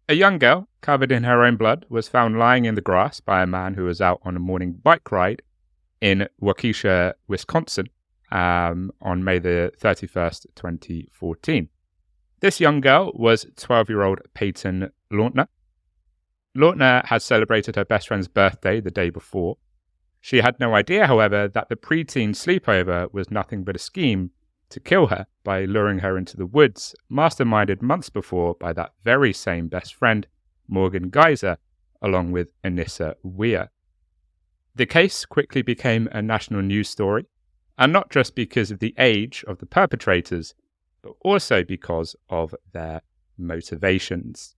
A young girl, covered in her own blood, was found lying in the grass by a man who was out on a morning bike ride in Waukesha, Wisconsin, on May the 31st, 2014. This young girl was 12-year-old Peyton Leutner. Leutner had celebrated her best friend's birthday the day before. She had no idea, however, that the preteen sleepover was nothing but a scheme to kill her by luring her into the woods, masterminded months before by that very same best friend, Morgan Geyser, along with Anissa Weir. The case quickly became a national news story, and not just because of the age of the perpetrators, but also because of their motivations.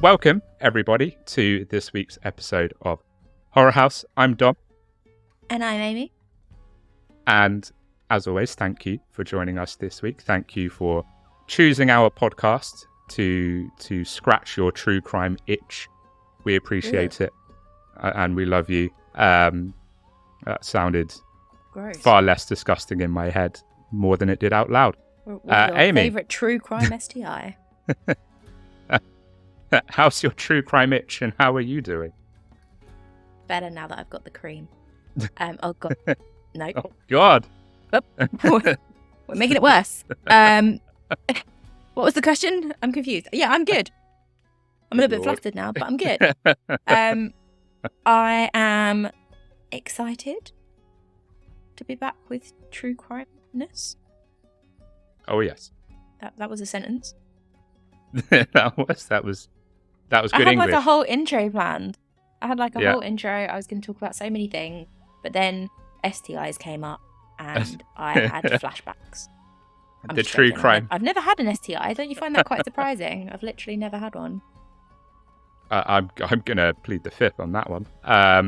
Welcome, everybody, to this week's episode of Horror House. I'm Dom. And I'm Amy. And as always, thank you for joining us this week. Thank you for choosing our podcast to scratch your true crime itch. We appreciate it, and we love you. That sounded Gross. Far less disgusting in my head, more than it did out loud. What's your Amy, favourite true crime STI? How's your true crime itch, and how are you doing? Better now that I've got the cream. Oh god, no. Oh God. We're making it worse. What was the question? I'm confused. Yeah, I'm good. I'm a little bit flustered now, but I'm good. I am excited to be back with true crime-ness. Oh yes. That was a sentence. that was good I had English. like a whole intro planned. I had like a whole intro. I was going to talk about so many things, but then STIs came up and I had flashbacks. The true joking. crime. I've never had an STI. Don't you find that quite surprising? I've literally never had one. I'm gonna plead the fifth on that one. I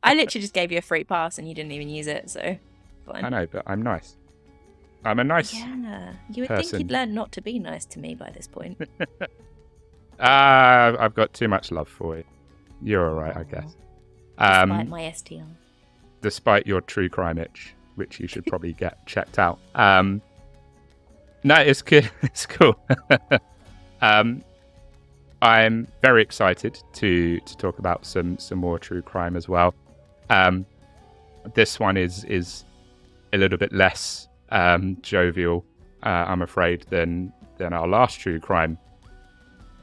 literally just gave you a free pass and you didn't even use it, so fine. I know, but I'm nice. I'm a nice Yeah, you would person. think you'd learn not to be nice to me by this point. I've got too much love for you. You're all right, I guess. Despite my STI. Despite your true crime itch, which you should probably get checked out. No, it's good. It's cool. I'm very excited to talk about some more true crime as well. This one is a little bit less jovial, I'm afraid, than our last true crime.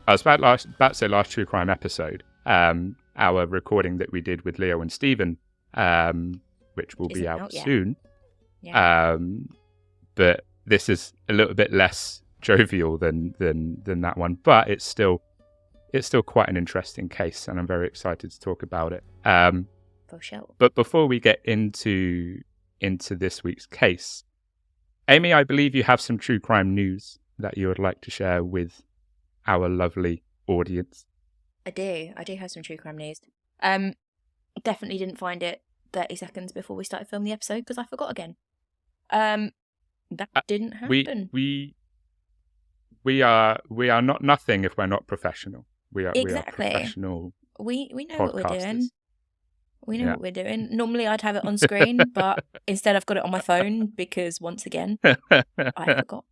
I was about to say last true crime episode. Our recording that we did with Leo and Stephen, which will be out soon. Yeah. But this is a little bit less jovial than that one, but it's still quite an interesting case, and I'm very excited to talk about it. For sure. But before we get into this week's case, Amy, I believe you have some true crime news that you would like to share with our lovely audience. I do have some true crime news. Definitely didn't find it 30 seconds before we started filming the episode because I forgot again. That didn't happen. We are not nothing if we're not professional. We are professional. We know podcasters. what we're doing. We know what we're doing. Normally I'd have it on screen, but instead I've got it on my phone because once again I forgot.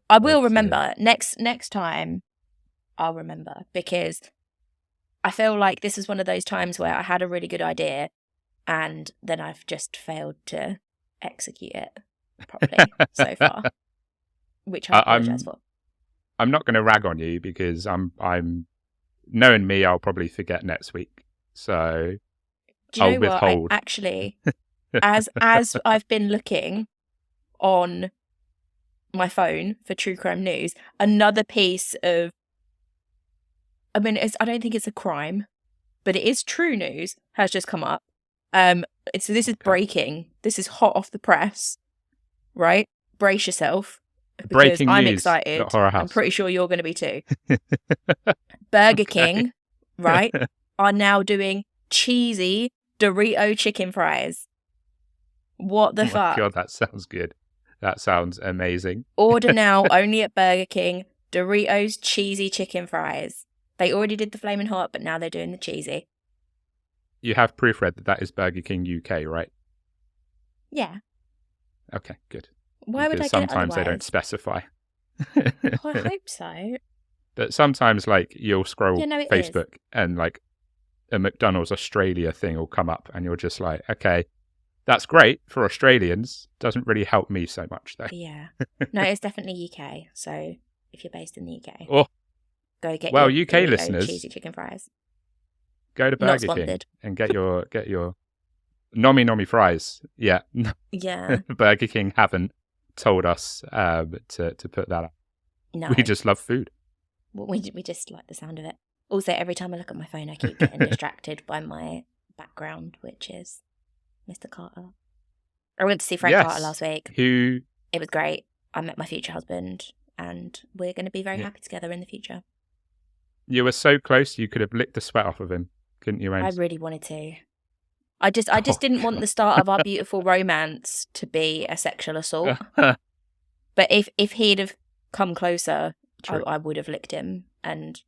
I will remember next time. I'll remember because I feel like this is one of those times where I had a really good idea and then I've just failed to execute it properly so far, which I apologise for. I'm not going to rag on you because I'm knowing me, I'll probably forget next week. So do you know withhold. What? Actually, as I've been looking on my phone for true crime news, another piece of, I mean, I don't think it's a crime, but it is true news, has just come up. So this is breaking. This is hot off the press, right? Brace yourself. Because Breaking I'm news excited. at Horror House. I'm pretty sure you're going to be too. Burger King, right, are now doing cheesy Dorito chicken fries. What the fuck? God, that sounds good. That sounds amazing. Order now, only at Burger King, Doritos cheesy chicken fries. They already did the flaming hot, but now they're doing the cheesy. You have proofread that is Burger King UK, right? Yeah. Okay, good. Why would I get it sometimes they don't otherwise? specify. I hope so. But sometimes, like, you'll scroll Facebook is. and, like, a McDonald's Australia thing will come up and you're just like, okay, that's great for Australians. Doesn't really help me so much, though. Yeah. No, it's definitely UK. So if you're based in the UK, go get your UK Dorito listeners, cheesy chicken fries. Go to Burger King and get your Nomi fries. Yeah. Yeah. Burger King haven't told us to put that up. No. We just love food. We just like the sound of it. Also, every time I look at my phone, I keep getting distracted by my background, which is Mr. Carter. I went to see Frank Carter last week. It was great. I met my future husband, and we're going to be very happy together in the future. You were so close, you could have licked the sweat off of him, couldn't you, Ames? I really wanted to. I just didn't want the start of our beautiful romance to be a sexual assault. But if he'd have come closer, I would have licked him and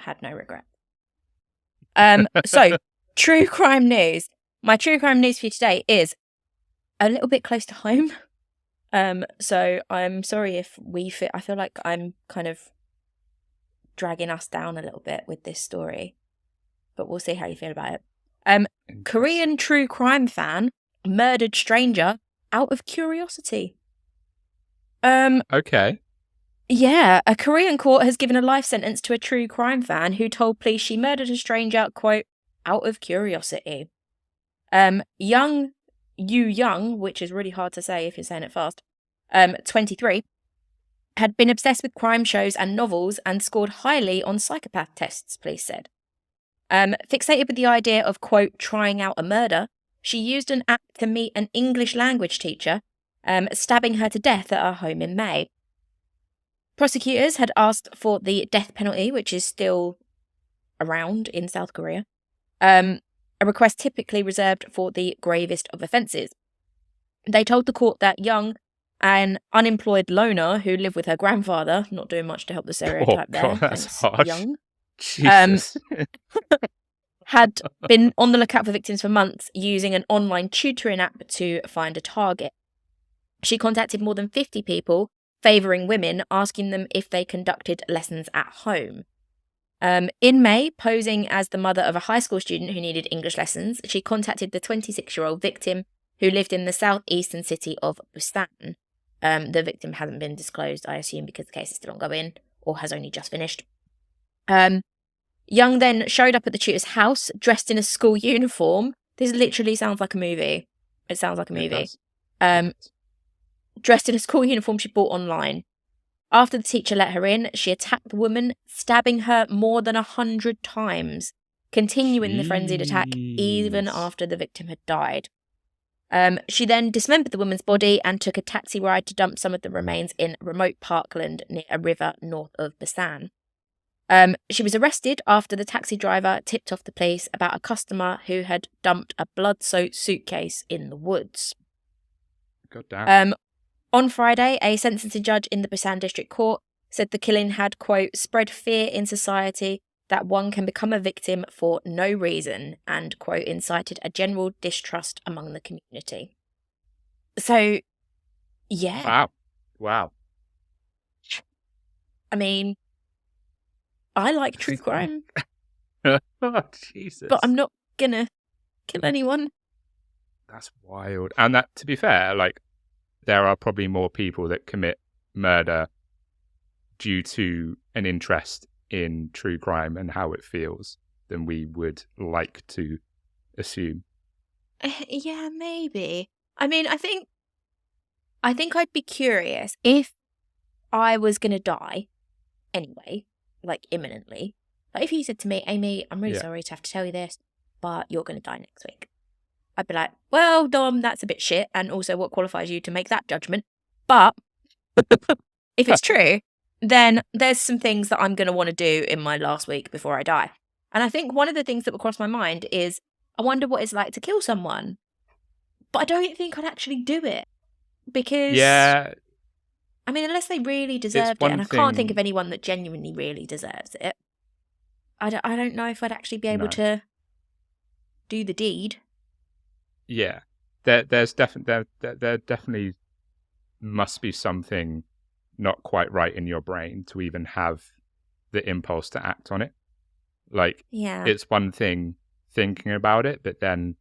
had no regret. So, true crime news. My true crime news for you today is a little bit close to home. So I'm sorry if I feel like I'm kind of dragging us down a little bit with this story, but we'll see how you feel about it. Korean true crime fan murdered stranger out of curiosity. Okay. Yeah, a Korean court has given a life sentence to a true crime fan who told police she murdered a stranger, quote, out of curiosity. Young Young, which is really hard to say if you're saying it fast, 23, had been obsessed with crime shows and novels and scored highly on psychopath tests, police said. Fixated with the idea of, quote, trying out a murder, she used an app to meet an English language teacher, stabbing her to death at her home in May. Prosecutors had asked for the death penalty, which is still around in South Korea, a request typically reserved for the gravest of offences. They told the court that Young, an unemployed loner who lived with her grandfather, not doing much to help the stereotype there, that's harsh. Young, Jesus. had been on the lookout for victims for months using an online tutoring app to find a target. She contacted more than 50 people, favouring women, asking them if they conducted lessons at home. In May, posing as the mother of a high school student who needed English lessons, she contacted the 26-year-old victim who lived in the southeastern city of Busan. The victim hasn't been disclosed, I assume, because the case is still ongoing or has only just finished. Young then showed up at the tutor's house dressed in a school uniform. This literally sounds like a movie. It sounds like a movie. Dressed in a school uniform she bought online. After the teacher let her in, she attacked the woman, stabbing her more than 100 times, continuing the frenzied attack even after the victim had died. She then dismembered the woman's body and took a taxi ride to dump some of the remains in remote parkland near a river north of Busan. She was arrested after the taxi driver tipped off the police about a customer who had dumped a blood-soaked suitcase in the woods. God damn. On Friday, a sentencing judge in the Busan District Court said the killing had, quote, spread fear in society that one can become a victim for no reason and, quote, incited a general distrust among the community. So, yeah. Wow. I mean, I like true crime. Oh, Jesus. But I'm not gonna kill anyone. That's wild. And that, to be fair, like, there are probably more people that commit murder due to an interest in true crime and how it feels than we would like to assume. Yeah, maybe. I mean, I think I'd be curious if I was going to die anyway, like imminently. Like if you said to me, Amy, I'm really sorry to have to tell you this, but you're going to die next week. I'd be like, well, Dom, that's a bit shit. And also what qualifies you to make that judgment? But if it's true, then there's some things that I'm going to want to do in my last week before I die. And I think one of the things that will cross my mind is, I wonder what it's like to kill someone. But I don't think I'd actually do it. Because, Yeah, I mean, unless they really it's deserved it, one and I can't think of thing. anyone that genuinely really deserves it, I don't know if I'd actually be able No. to do the deed. Yeah, there's definitely there definitely must be something not quite right in your brain to even have the impulse to act on it. Like, Yeah. it's one thing thinking about it, but then,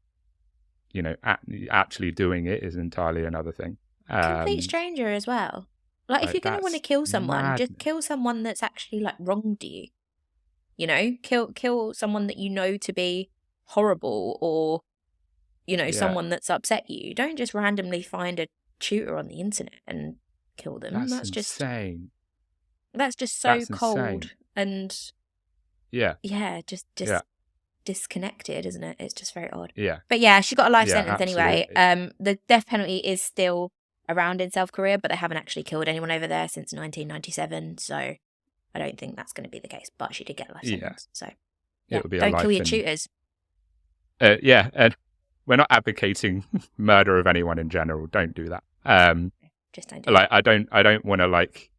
actually doing it is entirely another thing. Complete stranger as well. Like, if Like, you're going to want to that's kill someone, just madness. kill someone that's actually, like, wronged you. You know? Kill someone that you know to be horrible, or, Yeah, someone that's upset you. Don't just randomly find a tutor on the internet and kill them. that's That's just insane. so That's cold insane. and, Yeah, yeah, just yeah, disconnected, isn't it? It's just very odd. yeah, But yeah, she got a life yeah, sentence anyway. absolutely. The death penalty is still around in South Korea, but they haven't actually killed anyone over there since 1997, so I don't think that's going to be the case. But she did get a life Yeah, sentence, so it yeah, would be a don't kill life your in. tutors. Yeah, and we're not advocating murder of anyone in general. Don't do that. Just don't do Like, I don't want to, like,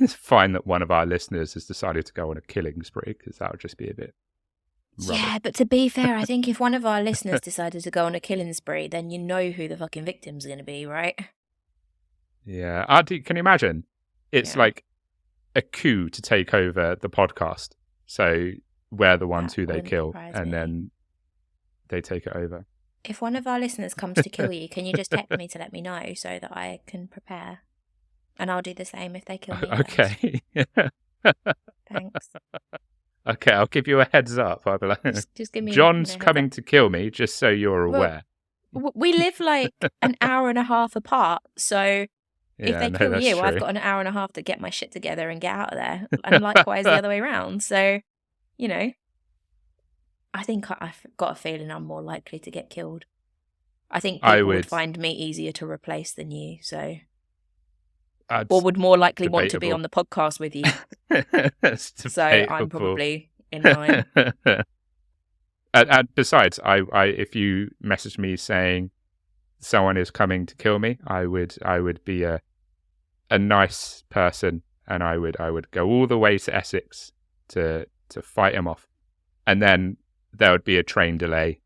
find that one of our listeners has decided to go on a killing spree, because that would just be a bit rubbish. Yeah, but to be fair, I think if one of our listeners decided to go on a killing spree, then you know who the fucking victim's going to be, right? Yeah, can you imagine? It's Yeah. like a coup to take over the podcast. So we're the ones That who they wouldn't kill, surprise and me. then they take it over. If one of our listeners comes to kill you, can you just text me to let me know so that I can prepare? And I'll do the same if they kill me. Okay. Thanks. Okay, I'll give you a heads up. I'll be like, Just give me. John's heads coming up. to kill me, just so you're Well, aware. We live like an hour and a half apart, so if they kill that's you, true. I've got an hour and a half to get my shit together and get out of there. And likewise the other way around. So, I think I've got a feeling I'm more likely to get killed. I think people would find me easier to replace than you, so. Or would more likely want to be on the podcast with you. So I'm probably in line. And besides, I if you message me saying someone is coming to kill me, I would be a nice person, and I would go all the way to Essex to fight him off, and then there would be a train delay,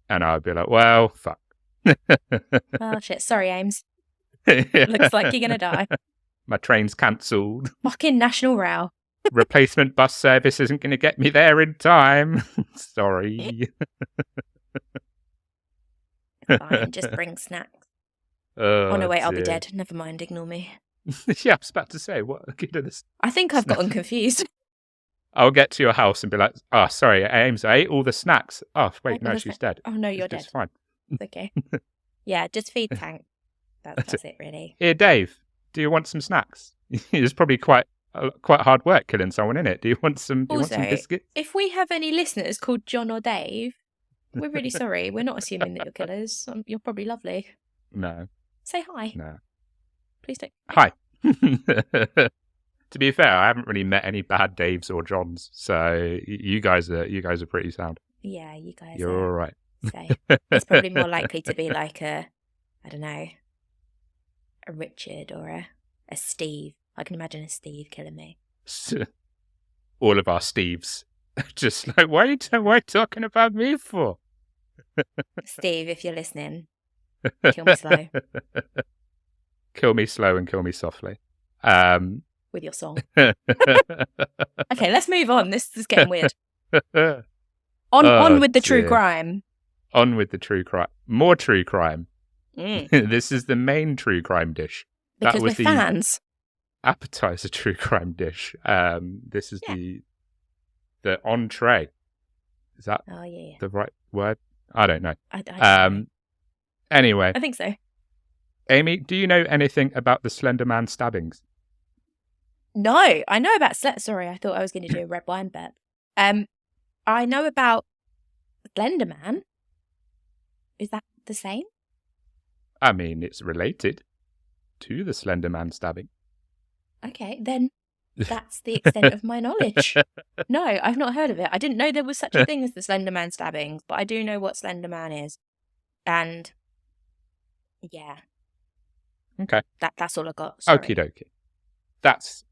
and I'd be like, well, fuck. Oh shit! Sorry, Ames. Looks like you're gonna die. My train's cancelled. Fucking national row. Replacement bus service isn't going to get me there in time. Sorry. Fine, just bring snacks. Oh no, wait, I'll be dead. Never mind, ignore me. Yeah, I was about to say, what good are this? I think I've gotten confused. I'll get to your house and be like, oh, sorry, Ames, I ate all the snacks. Oh, wait, no, she's dead. Oh no, you're dead. It's fine. It's okay. Yeah, just feed Tank. That's it, really. Here, Dave, do you want some snacks? It's probably quite hard work killing someone, in it. Do you want some biscuits? If we have any listeners called John or Dave, we're really sorry. We're not assuming that you're killers. You're probably lovely. No. Say hi. No. Please don't. Hi. To be fair, I haven't really met any bad Daves or Johns, so you guys are pretty sound. Yeah, you guys. You're all right. It's probably more likely to be like I don't know, a Richard or a Steve. I can imagine a Steve killing me. All of our Steves. Just like, why are you talking about me for? Steve, if you're listening, kill me slow. Kill me slow and kill me softly. With your song. Okay, let's move on. This is getting weird. On with the true crime. On with the true crime. More true crime. This is the main true crime dish. Because we're fans. Appetizer true crime dish. This is the entree. Is that the right word? I don't know. I don't know. Anyway. I think so. Amy, do you know anything about the Slenderman Stabbings? No, I know about Sorry, I thought I was going to do a red wine bet. I know about Slenderman. Is that the same? I mean, it's related to the Slenderman stabbing. Okay, then that's the extent of my knowledge. No, I've not heard of it. I didn't know there was such a thing as the Slenderman Stabbings, but I do know what Slenderman is. And yeah. Okay. That's all I got. Sorry. Okie dokie. That's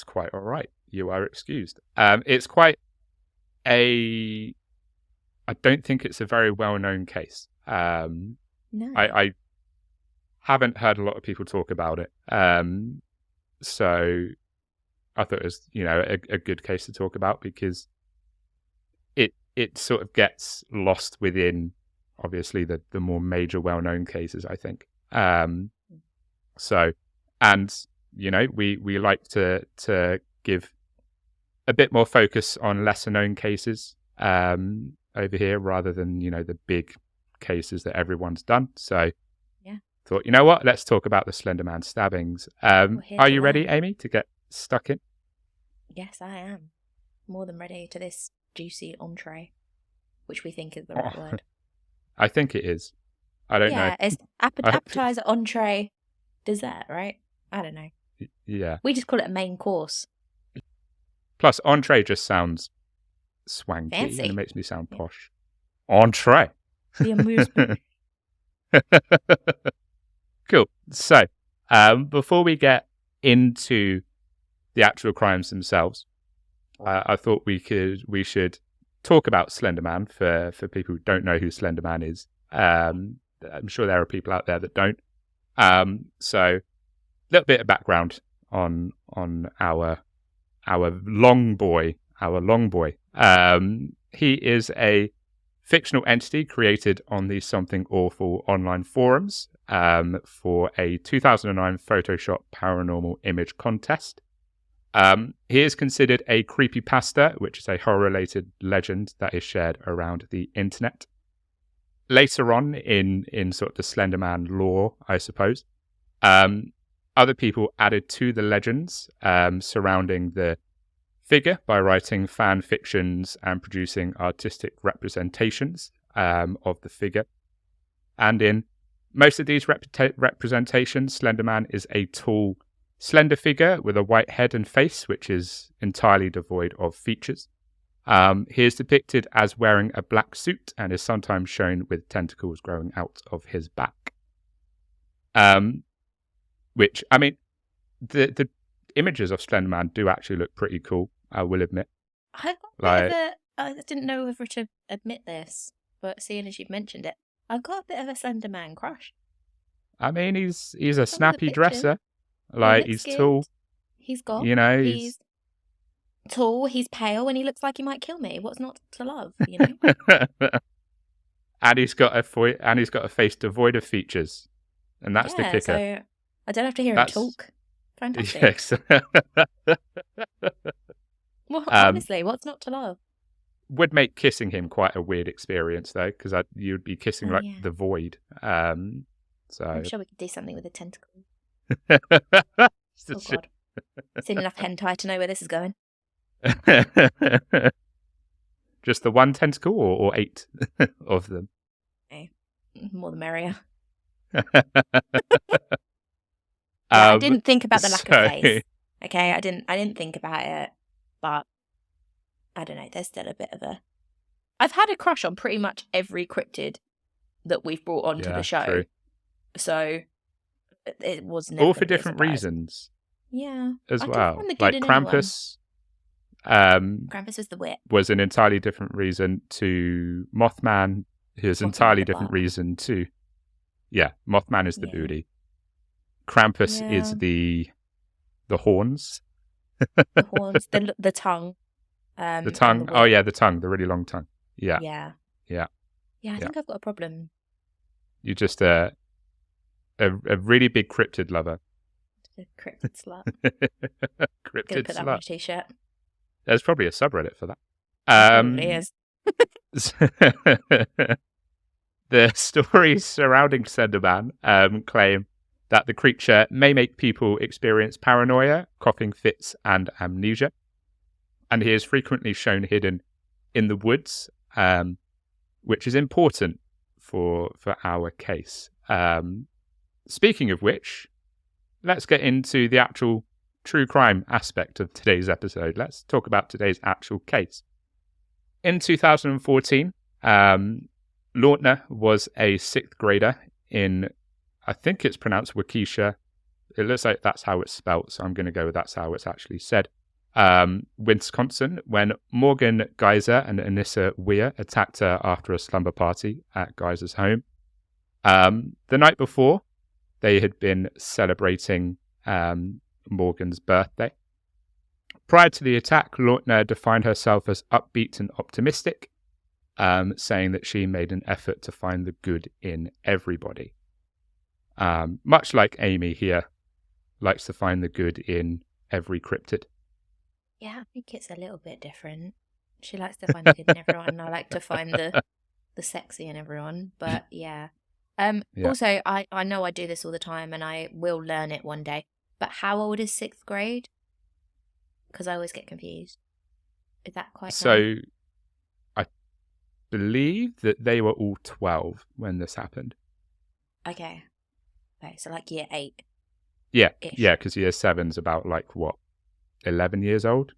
quite all right. You are excused. It's quite a. I don't think it's a very well-known case. No. I haven't heard a lot of people talk about it. So I thought it was, a good case to talk about because it sort of gets lost within, obviously, the more major well-known cases, I think. So, and, we like to give a bit more focus on lesser-known cases over here rather than, the big cases that everyone's done. So, yeah, thought, you know what? Let's talk about the Slenderman Stabbings. Are you ready, Amy, to get stuck in? Yes, I am. More than ready to this juicy entree, which we think is the right word. I think it is. I don't know. Yeah, it's appetizer, entree, dessert, right? I don't know. Yeah. We just call it a main course. Plus, entree just sounds swanky. Fancy. And it makes me sound posh. Entree. The amuse-bouche. Cool. So, before we get into the actual crimes themselves, I thought we should talk about Slenderman for people who don't know who Slenderman is. I'm sure there are people out there that don't. So, a little bit of background on our long boy. He is a fictional entity created on the Something Awful online forums for a 2009 Photoshop paranormal image contest. He is considered a creepypasta, which is a horror-related legend that is shared around the internet. Later on in sort of the Slenderman lore, I suppose, other people added to the legends surrounding the figure by writing fan fictions and producing artistic representations of the figure. And in most of these representations, Slenderman is a tall, slender figure with a white head and face, which is entirely devoid of features. He is depicted as wearing a black suit and is sometimes shown with tentacles growing out of his back. Which, I mean, the images of Slenderman do actually look pretty cool, I will admit. I've got a bit of I didn't know whether to admit this, but seeing as you've mentioned it, I've got a bit of a Slenderman crush. I mean, he's a snappy dresser. Like, he's good. Tall. He's got, he's tall, he's pale, and he looks like he might kill me. What's not to love, And he's got a face devoid of features. And that's the kicker. So I don't have to hear him talk. Fantastic. Yes. Well, honestly, what's not to love? Would make kissing him quite a weird experience, though, because you'd be kissing the void. So I'm sure we could do something with a tentacle. Oh, God. Seen enough hentai to know where this is going. Just the one tentacle or 8 of them? Okay. More the merrier. I didn't think about the lack of face. Okay, I didn't think about it, but I don't know. There's still a bit of a. I've had a crush on pretty much every cryptid that we've brought onto the show, true. So it was never all for different reasons. Yeah, as well. Like Krampus. Krampus was the wit. Was an entirely different reason to Mothman. Who's an entirely different reason to. Yeah, Mothman is the booty. Krampus is the horns. The horns, the tongue. The tongue. Oh yeah, the tongue, the really long tongue. Yeah. Yeah, I think I've got a problem. You're just a really big cryptid lover. A cryptid slut. Cryptid Gonna put that slut. on a t-shirt. There's probably a subreddit for that. Probably is. The stories surrounding Slenderman claim that the creature may make people experience paranoia, coughing fits, and amnesia. And he is frequently shown hidden in the woods, which is important for our case. Speaking of which, let's get into the actual true crime aspect of today's episode. Let's talk about today's actual case. In 2014, Leutner was a 6th grader in I think it's pronounced Waukesha. It looks like that's how it's spelt, so I'm going to go with that's how it's actually said. Wisconsin, when Morgan Geyser and Anissa Weir attacked her after a slumber party at Geyser's home. The night before, they had been celebrating Morgan's birthday. Prior to the attack, Leutner defined herself as upbeat and optimistic, saying that she made an effort to find the good in everybody. Much like Amy here, likes to find the good in every cryptid. Yeah, I think it's a little bit different. She likes to find the good in everyone. I like to find the sexy in everyone. But yeah. Also, I know I do this all the time and I will learn it one day. But how old is 6th grade? Because I always get confused. Is that quite so? I believe that they were all 12 when this happened. Okay, so like year 8. Yeah, because year 7's about like what, 11 years old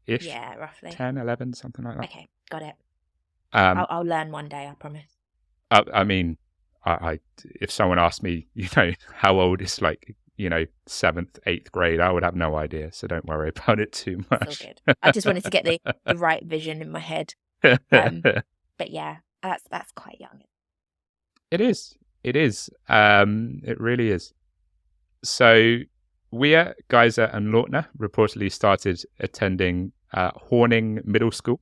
ish? Yeah, roughly 10, 11, something like that. Okay, got it. I'll learn one day, I promise. I mean, I if someone asked me, how old is like 7th, 8th grade, I would have no idea, so don't worry about it too much. It's all good. I just wanted to get the right vision in my head. But yeah, that's quite young. It is. It really is. So Weir, Geyser, and Leutner reportedly started attending Horning Middle School.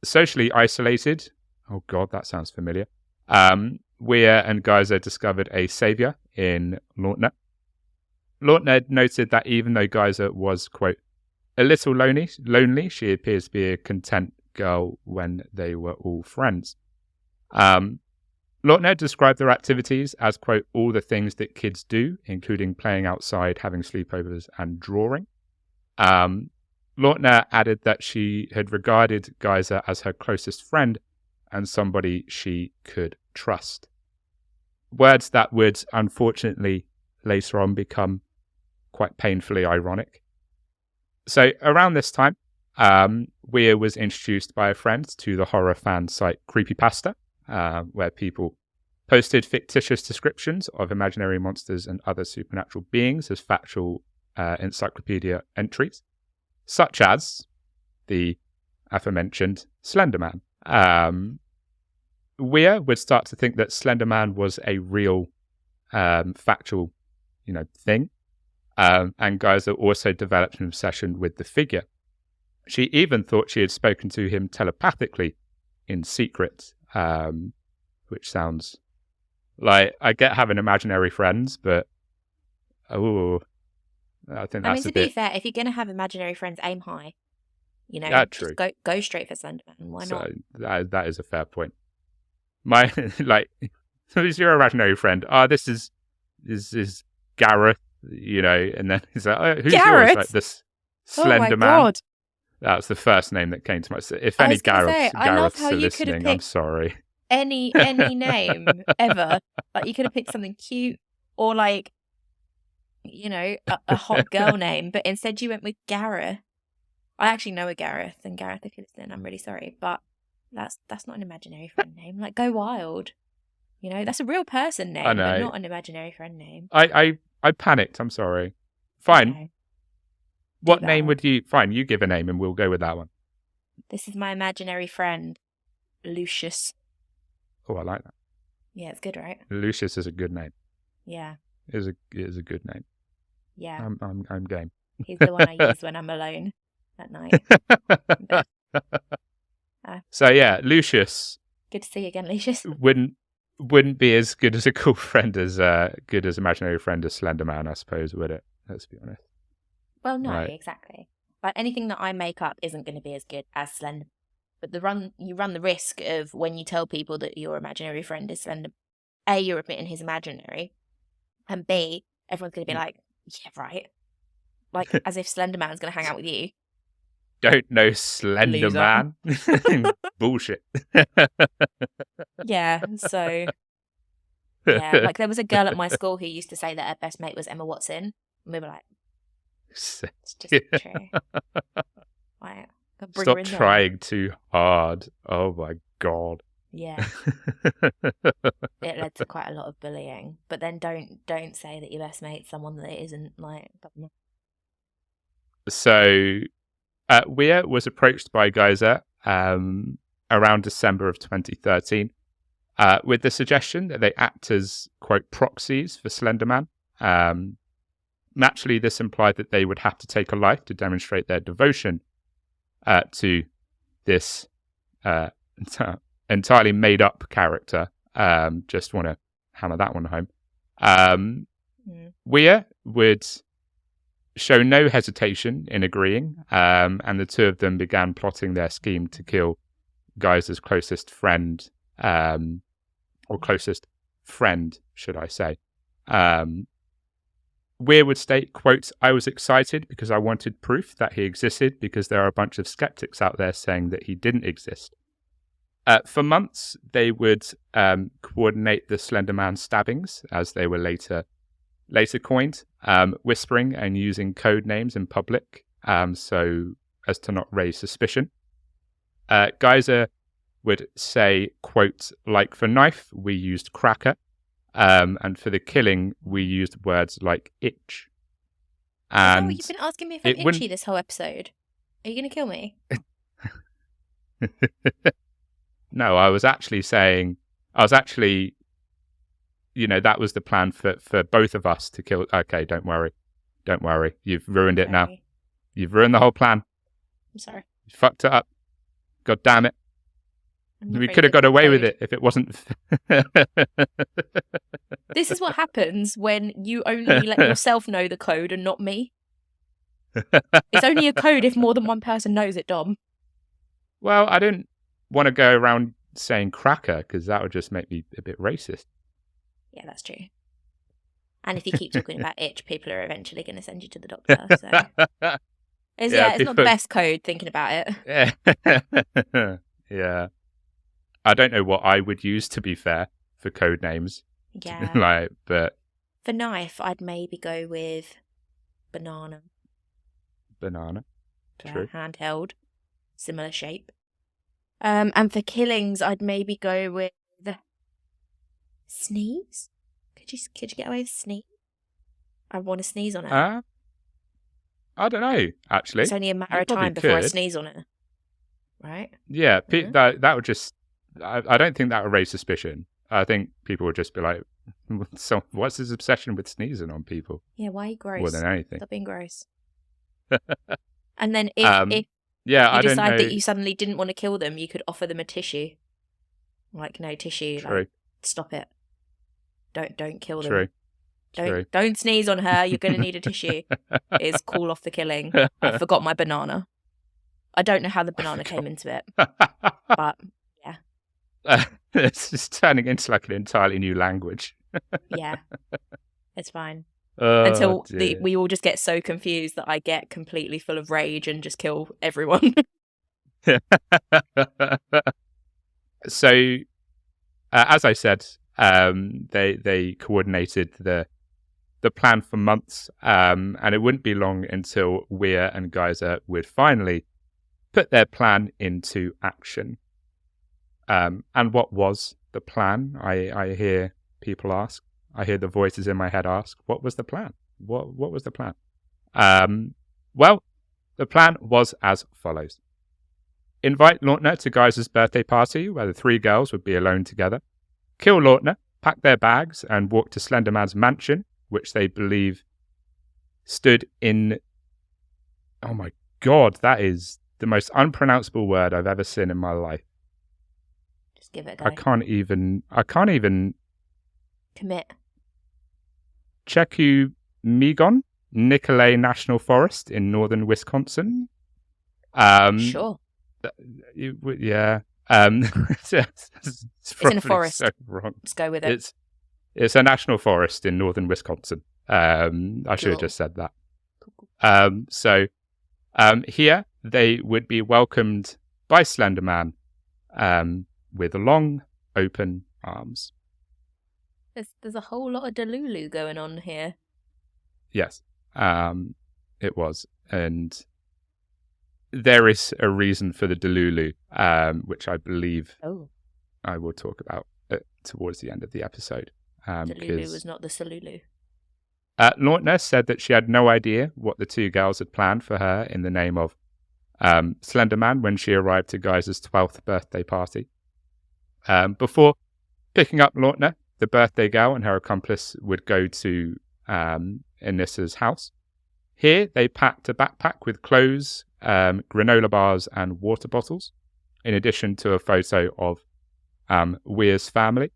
Socially isolated. Oh God, that sounds familiar. Weir and Geyser discovered a savior in Leutner. Leutner noted that even though Geyser was, quote, a little lonely, she appears to be a content girl when they were all friends. Leutner described their activities as, quote, all the things that kids do, including playing outside, having sleepovers, and drawing. Leutner added that she had regarded Geyser as her closest friend and somebody she could trust. Words that would, unfortunately, later on become quite painfully ironic. So around this time, Weir was introduced by a friend to the horror fan site Creepypasta, where people posted fictitious descriptions of imaginary monsters and other supernatural beings as factual encyclopedia entries, such as the aforementioned Slenderman. Weir would start to think that Slenderman was a real factual, thing. And Geyser also developed an obsession with the figure. She even thought she had spoken to him telepathically in secret, which sounds like, I get having imaginary friends, but I think that's to be fair, if you're going to have imaginary friends, aim high. True. Just go straight for Slenderman. Why not? That is a fair point. My who's your imaginary friend? This is Gareth, and then he's like, who's Gareth? yours? Like this Slenderman. Oh my God. That was the first name that came to mind. If any Gareths are listening, I'm sorry. Any name ever. Like, you could have picked something cute or like, a hot girl name, but instead you went with Gareth. I actually know a Gareth, and Gareth, if you're listening, I'm really sorry, but that's not an imaginary friend name. Like, go wild. That's a real person name, but not an imaginary friend name. I panicked. I'm sorry. Fine. Okay. What name would you... Fine, you give a name and we'll go with that one. This is my imaginary friend, Lucius. Oh, I like that. Yeah, it's good, right? Lucius is a good name. Yeah. It is a good name. Yeah. I'm game. He's the one I use when I'm alone at night. So yeah, Lucius. Good to see you again, Lucius. Wouldn't be as good as a cool friend as good as imaginary friend as Slenderman, I suppose, would it? Let's be honest. Well, no, exactly. Like, anything that I make up isn't going to be as good as Slender. But you run the risk of, when you tell people that your imaginary friend is Slender, A, you're admitting he's imaginary, and B, everyone's going to be like, yeah, right. Like, as if Slenderman's going to hang out with you. Don't know Slenderman. Bullshit. Yeah, so... Yeah, like, there was a girl at my school who used to say that her best mate was Emma Watson. And we were like, it's just true. Like, Stop trying too hard. Oh my God. Yeah. It led to quite a lot of bullying. But then don't say that your best mate's someone that isn't, like... So, Weir was approached by Geyser around December of 2013 with the suggestion that they act as, quote, proxies for Slenderman. Naturally, this implied that they would have to take a life to demonstrate their devotion to this entirely made-up character. Just want to hammer that one home. Weir would show no hesitation in agreeing, and the two of them began plotting their scheme to kill Geyser's closest friend, or closest friend, should I say. Weir would state, quote, "I was excited because I wanted proof that he existed because there are a bunch of skeptics out there saying that he didn't exist." For months, they would coordinate the Slenderman Stabbings, as they were later coined, whispering and using code names in public so as to not raise suspicion. Geyser would say, quote, "Like for knife, we used cracker. And for the killing, we used words like itch." And you've been asking me if I'm itchy this whole episode. Are you going to kill me? No, I was actually, that was the plan for both of us to kill. Okay, don't worry. You've ruined it now. You've ruined the whole plan. I'm sorry. You fucked it up. God damn it. We could have got away with it if it wasn't. This is what happens when you only let yourself know the code and not me. It's only a code if more than one person knows it, Dom. Well, I didn't want to go around saying cracker because that would just make me a bit racist. Yeah, that's true. And if you keep talking about itch, people are eventually going to send you to the doctor. So. It's not the best code thinking about it. Yeah. I don't know what I would use, to be fair, for code names. Yeah. But for knife, I'd maybe go with banana. Banana. Yeah, true. Handheld, similar shape. And for killings, I'd maybe go with sneeze. Could you get away with sneeze? I want to sneeze on her. I don't know. Actually, it's only a matter of time before I sneeze on her. Right? Yeah, that would just. I don't think that would raise suspicion. I think people would just be like, "So, what's his obsession with sneezing on people?" Yeah, why are you gross? More than anything. Stop being gross. And then if you decide that you suddenly didn't want to kill them, you could offer them a tissue. Like, no tissue. True. Like, stop it. Don't kill them. True. Don't sneeze on her. You're going to need a tissue. It's call off the killing. I forgot my banana. I don't know how the banana came into it, but yeah. It's just turning into like an entirely new language. Yeah, it's fine. Until we all just get so confused that I get completely full of rage and just kill everyone. So, as I said, they coordinated the plan for months, and it wouldn't be long until Weir and Geyser would finally put their plan into action. And what was the plan? I hear people ask. I hear the voices in my head ask, what was the plan? What was the plan? Well, the plan was as follows. Invite Leutner to Geyser's birthday party, where the three girls would be alone together. Kill Leutner, pack their bags, and walk to Slenderman's mansion, which they believe stood in... Oh my god, that is the most unpronounceable word I've ever seen in my life. Just give it a go. I can't even... Commit. Chequamegon, Nicolet National Forest in northern Wisconsin. Sure. Yeah. It's in a forest. So wrong. Let's go with it. It's a national forest in northern Wisconsin. I should have just said that. Cool. So here they would be welcomed by Slenderman with long, open arms. There's a whole lot of delulu going on here. Yes, it was. And there is a reason for the delulu, which I believe I will talk about towards the end of the episode. The Lulu was not the Salulu. Leutner said that she had no idea what the two girls had planned for her in the name of Slenderman when she arrived to Geyser's 12th birthday party. Before picking up Leutner, the birthday girl and her accomplice would go to Anissa's house. Here, they packed a backpack with clothes, granola bars, and water bottles, in addition to a photo of Weir's family.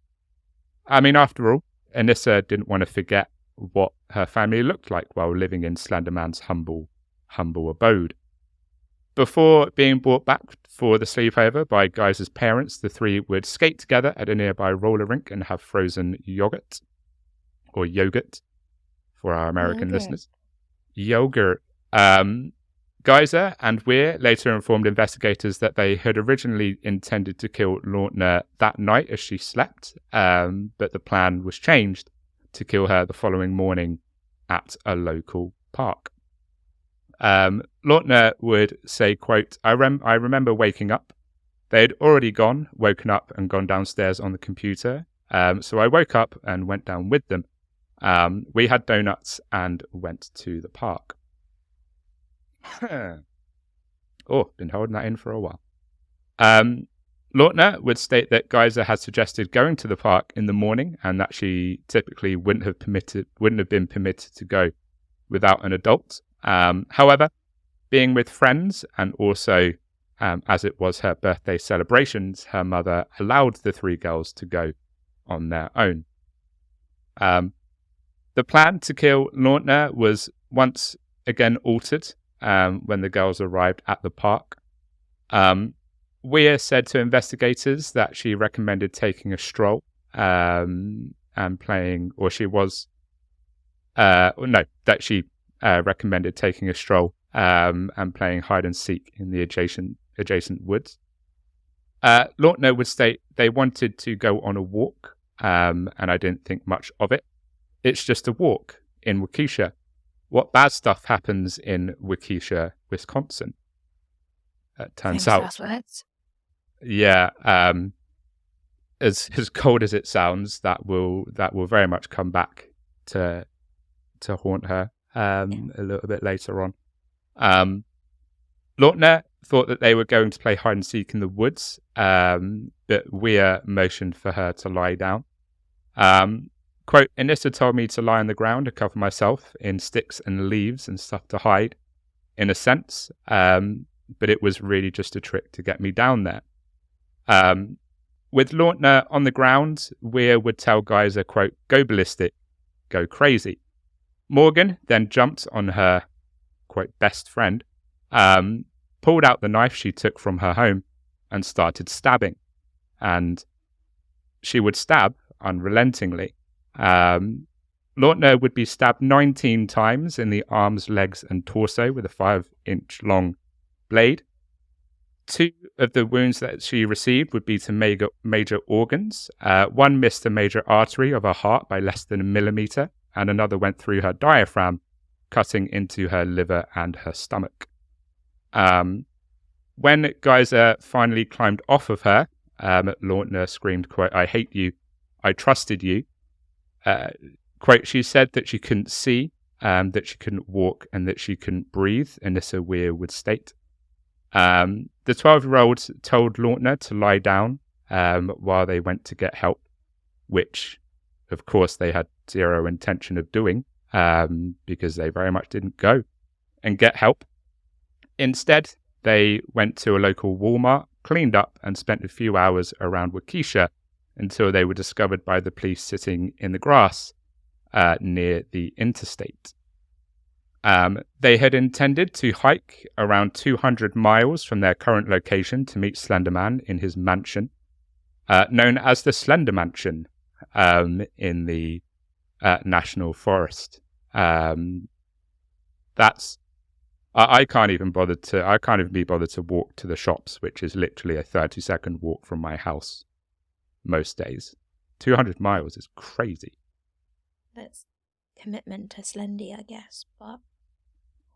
I mean, after all, Anissa didn't want to forget what her family looked like while living in Slenderman's humble abode. Before being brought back for the sleepover by Geyser's parents, the three would skate together at a nearby roller rink and have frozen yogurt for our American listeners. Yogurt. Geyser and Weir later informed investigators that they had originally intended to kill Leutner that night as she slept, but the plan was changed to kill her the following morning at a local park. Leutner would say, quote, I remember waking up. They had already woken up and gone downstairs on the computer. So I woke up and went down with them. We had donuts and went to the park. Been holding that in for a while. Leutner would state that Geyser had suggested going to the park in the morning and that she typically wouldn't have been permitted to go without an adult. However, being with friends and also as it was her birthday celebrations, her mother allowed the three girls to go on their own. The plan to kill Leutner was once again altered when the girls arrived at the park. Weir said to investigators that she recommended taking a stroll and playing, or she was, that she recommended taking a stroll and playing hide and seek in the adjacent woods. Leutner would state they wanted to go on a walk, and I didn't think much of it. It's just a walk in Waukesha. What bad stuff happens in Waukesha, Wisconsin? Turns out, yeah, as cold as it sounds, that will very much come back to haunt her a little bit later on. Leutner thought that they were going to play hide and seek in the woods, but Weir motioned for her to lie down. Quote, Anissa told me to lie on the ground to cover myself in sticks and leaves and stuff to hide, in a sense, but it was really just a trick to get me down there. With Leutner on the ground, Weir would tell Geyser, quote, go ballistic, go crazy. Morgan then jumped on her, quote, best friend, pulled out the knife she took from her home and started stabbing. And she would stab unrelentingly. Leutner would be stabbed 19 times in the arms, legs, and torso with a 5-inch long blade. 2 of the wounds that she received would be to major organs. One missed a major artery of her heart by less than a millimeter, and another went through her diaphragm, cutting into her liver and her stomach. When Geyser finally climbed off of her, Leutner screamed, quote, I hate you, I trusted you. Quote, she said that she couldn't see, that she couldn't walk, and that she couldn't breathe, Anissa Weir would state. The 12-year-old told Leutner to lie down while they went to get help, which, of course, they had zero intention of doing because they very much didn't go and get help. Instead, they went to a local Walmart, cleaned up, and spent a few hours around Waukesha until they were discovered by the police sitting in the grass near the interstate. They had intended to hike around 200 miles from their current location to meet Slenderman in his mansion, known as the Slender Mansion, in the National Forest. I can't even be bothered to walk to the shops, which is literally a 30-second walk from my house most days. 200 miles is crazy. That's commitment to Slendy, I guess. But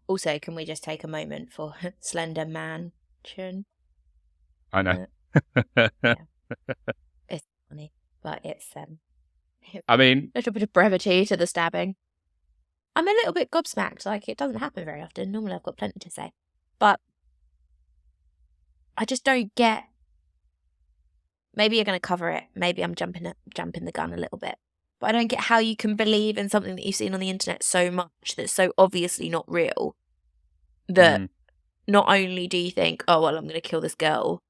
also, can we just take a moment for Slender Mansion? I know. Yeah. But it's I mean, a little bit of brevity to the stabbing. I'm a little bit gobsmacked. Like, it doesn't happen very often. Normally I've got plenty to say. But I just don't get... Maybe you're going to cover it. Maybe I'm jumping the gun a little bit. But I don't get how you can believe in something that you've seen on the internet so much that's so obviously not real that not only do you think, oh, well, I'm going to kill this girl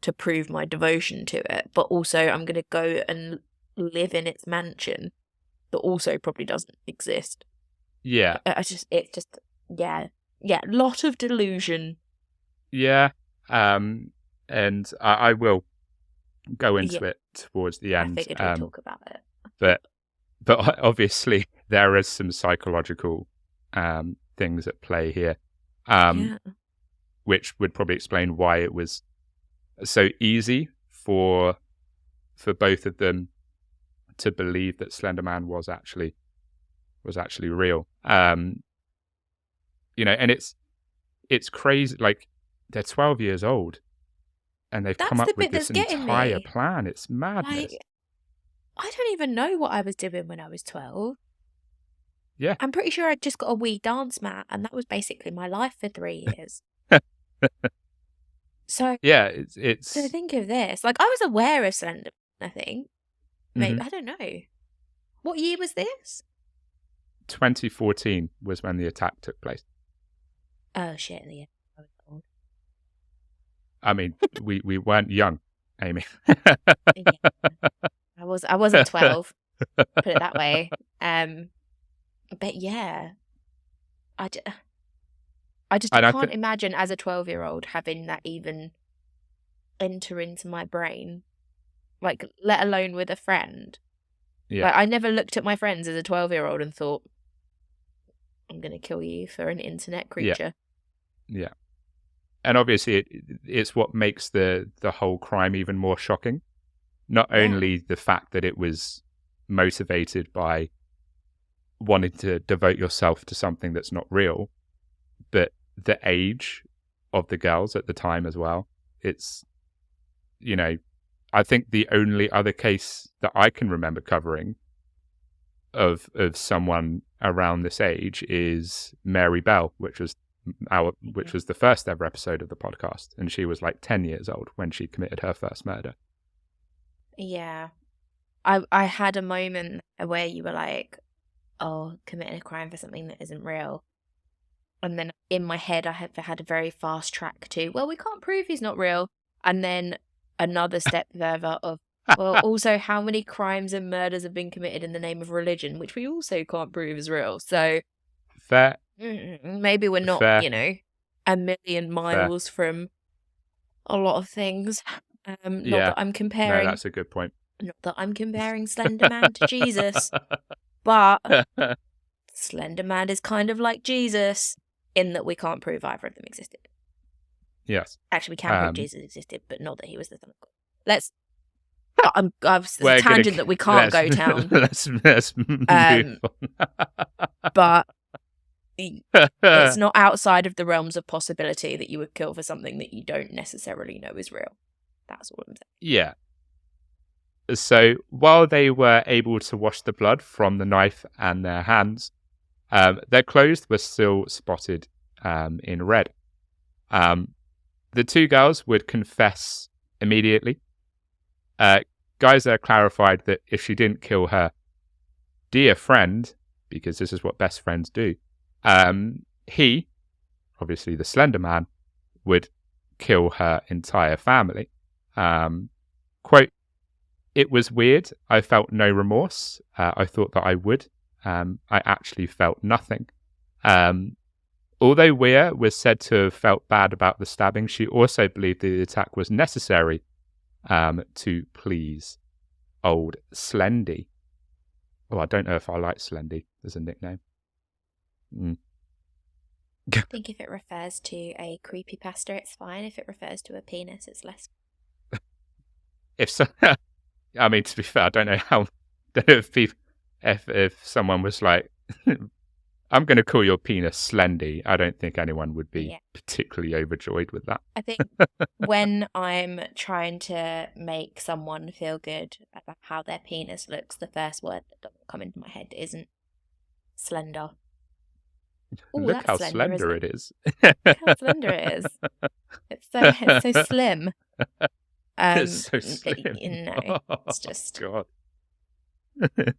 to prove my devotion to it, but also I'm going to go and live in its mansion that also probably doesn't exist. Yeah. Lot of delusion. Yeah. And I will go into it towards the end. I figured we'd talk about it. But obviously there is some psychological things at play here, which would probably explain why it was so easy for both of them to believe that Slenderman was actually real. And it's crazy. Like, they're 12 years old and they've come up with this entire plan. It's madness. I don't even know what I was doing when I was 12. Yeah. I'm pretty sure I'd just got a wee dance mat and that was basically my life for 3 years. So yeah, it's so think of this. Like, I was aware of Slenderman, I think. Maybe I don't know. What year was this? 2014 was when the attack took place. Oh shit, yeah. I was old. I mean, we weren't young, Amy. I wasn't 12. Put it that way. But yeah, I just can't imagine as a 12-year-old having that even enter into my brain, like, let alone with a friend. Yeah. Like, I never looked at my friends as a 12-year-old and thought, I'm going to kill you for an internet creature. Yeah. And obviously it's what makes the whole crime even more shocking. Not only the fact that it was motivated by wanting to devote yourself to something that's not real, but the age of the girls at the time as well. It's, I think the only other case that I can remember covering of someone around this age is Mary Bell, which was the first ever episode of the podcast, and she was like 10 years old when she committed her first murder. Yeah. I had a moment where you were like, oh, committing a crime for something that isn't real. And then in my head, I had a very fast track to, well, we can't prove he's not real. And then another step further of, well, also how many crimes and murders have been committed in the name of religion, which we also can't prove is real. So fair. Maybe we're not, fair. A million miles from a lot of things. Not that I'm comparing. No, that's a good point. Not that I'm comparing Slenderman to Jesus, but Slenderman is kind of like Jesus in that we can't prove either of them existed. Yes. Actually, we can prove Jesus existed, but not that he was the Son of God. It's a tangent that we can't go down. Let's move on. But it's not outside of the realms of possibility that you would kill for something that you don't necessarily know is real. That's all I'm saying. Yeah. So while they were able to wash the blood from the knife and their hands, their clothes were still spotted in red. The two girls would confess immediately. Geyser clarified that if she didn't kill her dear friend, because this is what best friends do, he, obviously the Slender Man, would kill her entire family. Quote, "It was weird. I felt no remorse. I thought that I would. I actually felt nothing." Although Weir was said to have felt bad about the stabbing, she also believed the attack was necessary to please old Slendy. Oh, I don't know if I like Slendy as a nickname. I think if it refers to a creepypasta, it's fine. If it refers to a penis, it's less. I mean, to be fair, I don't know if someone was like I'm going to call your penis Slendy. I don't think anyone would be particularly overjoyed with that. I think when I'm trying to make someone feel good about how their penis looks, the first word that doesn't come into my head isn't slender. Ooh, Look how slender it is. Look how slender it is. It's so slim. It's so slim. It's just... God.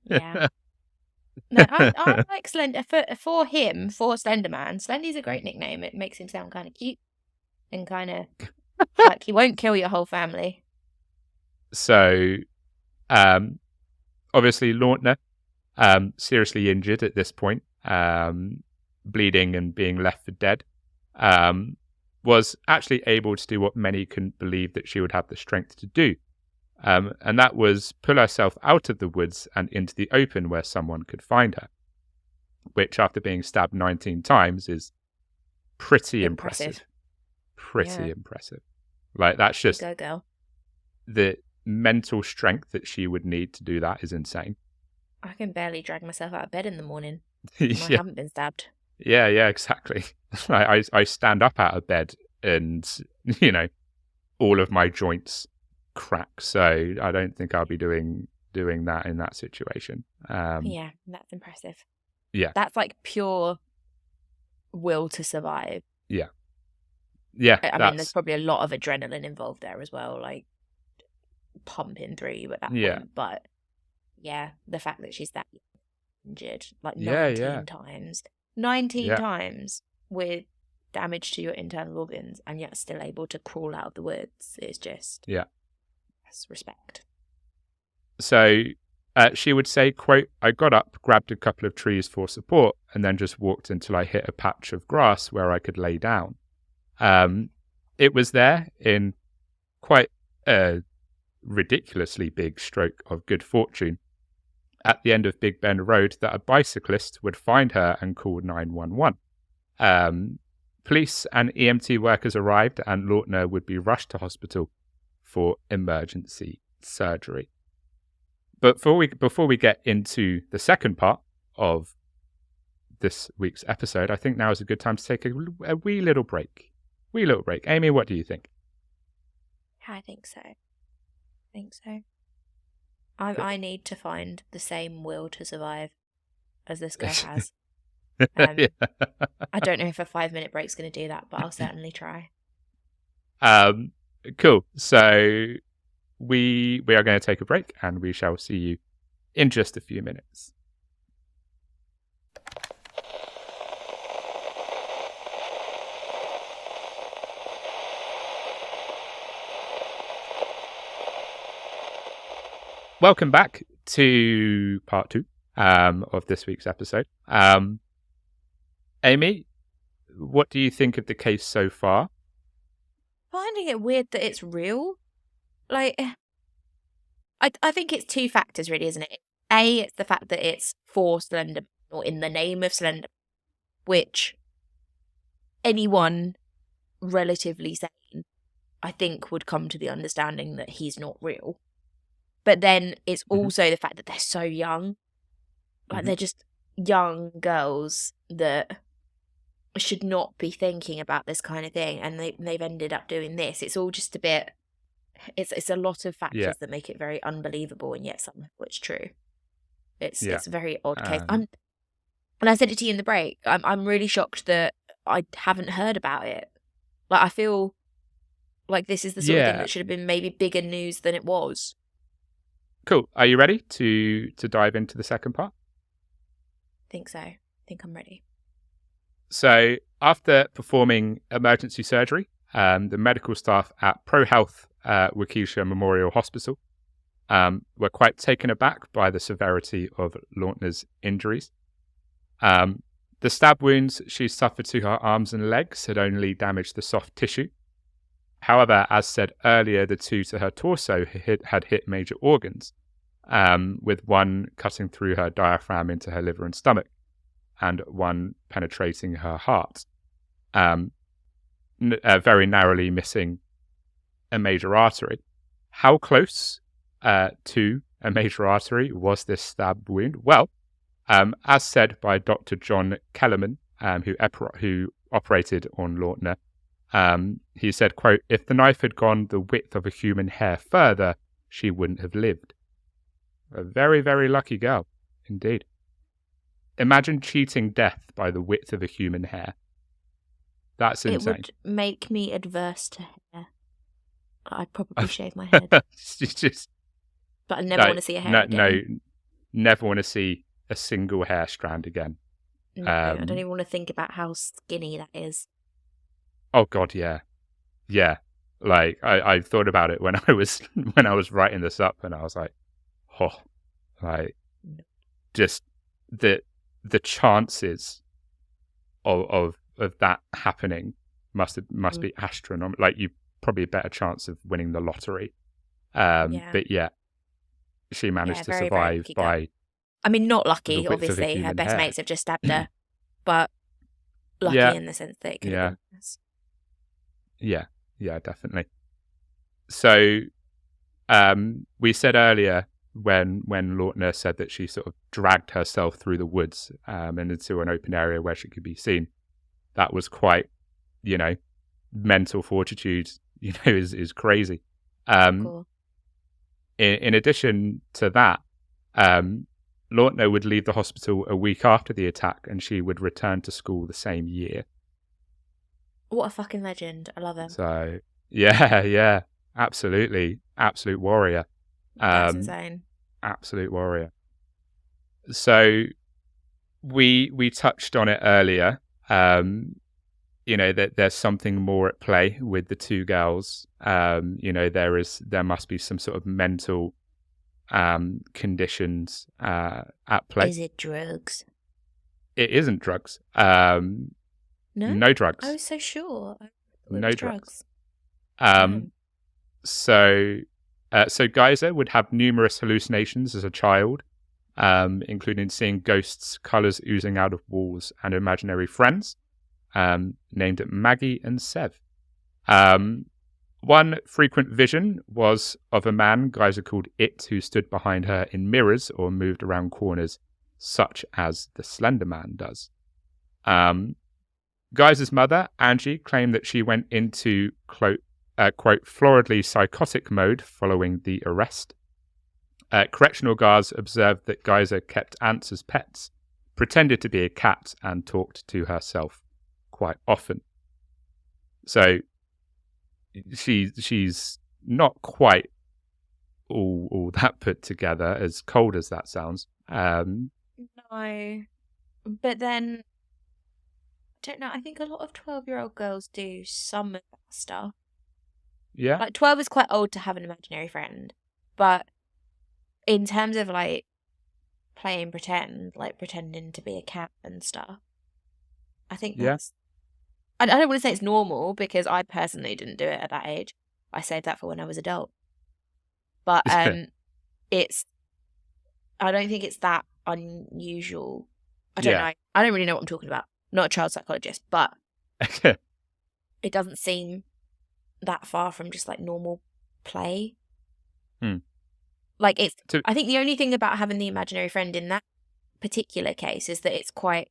Yeah. No, I like Slender for him, for Slenderman. Slendy's a great nickname. It makes him sound kind of cute and kind of like he won't kill your whole family. So, obviously, Leutner, seriously injured at this point, bleeding and being left for dead, was actually able to do what many couldn't believe that she would have the strength to do. And that was pull herself out of the woods and into the open where someone could find her, which after being stabbed 19 times is pretty impressive. Pretty impressive. Like, that's just go, girl. The mental strength that she would need to do that is insane. I can barely drag myself out of bed in the morning. I haven't been stabbed. Yeah, exactly. I stand up out of bed and, all of my joints crack. So I don't think I'll be doing that in that situation. Yeah, that's impressive. Yeah. That's like pure will to survive. Yeah. I mean, there's probably a lot of adrenaline involved there as well, like pumping through you at that point. But yeah, the fact that she's that injured, like 19 times. 19 times with damage to your internal organs and yet still able to crawl out of the woods is just... Yeah. That's respect. So she would say, quote, "I got up, grabbed a couple of trees for support, and then just walked until I hit a patch of grass where I could lay down. It was there in quite a ridiculously big stroke of good fortune at the end of Big Bend Road that a bicyclist would find her and call 911. Police and EMT workers arrived and Leutner would be rushed to hospital for emergency surgery." But before we get into the second part of this week's episode, I think now is a good time to take a wee little break. Amy, what do you think? I think so. I need to find the same will to survive as this girl has. I don't know if a 5-minute break's going to do that, but I'll certainly try. Cool. So we are going to take a break and we shall see you in just a few minutes. Welcome back to part 2 of this week's episode. Amy, what do you think of the case so far? Finding it weird that it's real. Like, I think it's two factors, really, isn't it? A, it's the fact that it's for Slenderman, or in the name of Slenderman, which anyone relatively sane, I think, would come to the understanding that he's not real. But then it's also the fact that they're so young. Like, they're just young girls that should not be thinking about this kind of thing, and they've ended up doing this. It's all just a bit... It's a lot of factors that make it very unbelievable, and yet somehow it's true. It's a very odd case. And I said it to you in the break, I'm really shocked that I haven't heard about it. Like, I feel like this is the sort of thing that should have been maybe bigger news than it was. Cool. Are you ready to dive into the second part? I think so. I think I'm ready. So, after performing emergency surgery, the medical staff at ProHealth Waukesha Memorial Hospital were quite taken aback by the severity of Leutner's injuries. The stab wounds she suffered to her arms and legs had only damaged the soft tissue. However, as said earlier, the two to her torso had hit major organs, with one cutting through her diaphragm into her liver and stomach, and one penetrating her heart, very narrowly missing a major artery. How close to a major artery was this stab wound? Well, As said by Dr. John Kellerman, who operated on Leutner, he said, quote, "If the knife had gone the width of a human hair further, she wouldn't have lived." A very, very lucky girl, indeed. Imagine cheating death by the width of a human hair. That's insane. It would make me adverse to hair. I'd probably shave my head. But I never want to see a hair again. No, never want to see a single hair strand again. No, I don't even want to think about how skinny that is. Oh God, yeah. Yeah. Like I thought about it when I was writing this up, and I was like, oh, like just the chances of that happening must be astronomical. Like, you probably a better chance of winning the lottery. But yeah, she managed to survive by. I mean, not lucky, obviously. Her best mates have just stabbed her, but lucky in the sense that it could have been worse. Yeah, definitely. So, we said earlier when Leutner said that she sort of dragged herself through the woods and into an open area where she could be seen. That was quite, mental fortitude, is crazy. Cool. In addition to that, Leutner would leave the hospital a week after the attack, and she would return to school the same year. What a fucking legend. I love him. So, yeah, absolutely. Absolute warrior. That's insane. Absolute warrior. So, we touched on it earlier, that there's something more at play with the two girls. There must be some sort of mental conditions at play. Is it drugs? It isn't drugs. No drugs. I was so sure. No drugs. So Geyser would have numerous hallucinations as a child, including seeing ghosts, colours oozing out of walls, and imaginary friends, named Maggie and Sev. One frequent vision was of a man Geyser called It, who stood behind her in mirrors or moved around corners, such as the Slenderman does. Geyser's mother, Angie, claimed that she went into, quote, floridly psychotic mode following the arrest. Correctional guards observed that Geyser kept ants as pets, pretended to be a cat, and talked to herself quite often. So she's not quite all that put together, as cold as that sounds. No, but then I don't know. I think a lot of 12-year-old girls do some of that stuff. Yeah, like 12 is quite old to have an imaginary friend, but in terms of like playing pretend, like pretending to be a cat and stuff, I think that's. I don't want to say it's normal, because I personally didn't do it at that age. I saved that for when I was adult. But it's. I don't think it's that unusual. I don't know. I don't really know what I'm talking about. Not a child psychologist, but it doesn't seem that far from just like normal play. Like, it's. I think the only thing about having the imaginary friend in that particular case is that it's quite.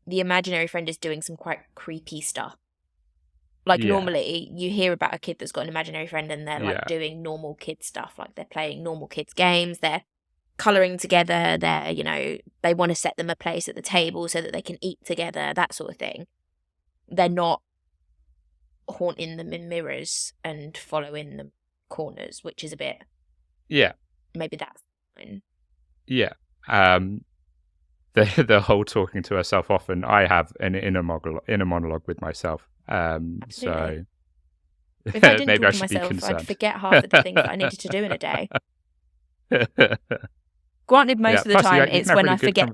The imaginary friend is doing some quite creepy stuff. Like, normally you hear about a kid that's got an imaginary friend and they're like doing normal kid stuff. Like, they're playing normal kids games. They're colouring together. They're, they want to set them a place at the table so that they can eat together, that sort of thing. They're not haunting them in mirrors and following them corners, which is a bit. Yeah. Maybe that's fine. Yeah. The whole talking to herself often. I have an inner monologue with myself. So if I didn't maybe talk to myself, I'd forget half of the things that I needed to do in a day. Granted, most of the time it's when I forget.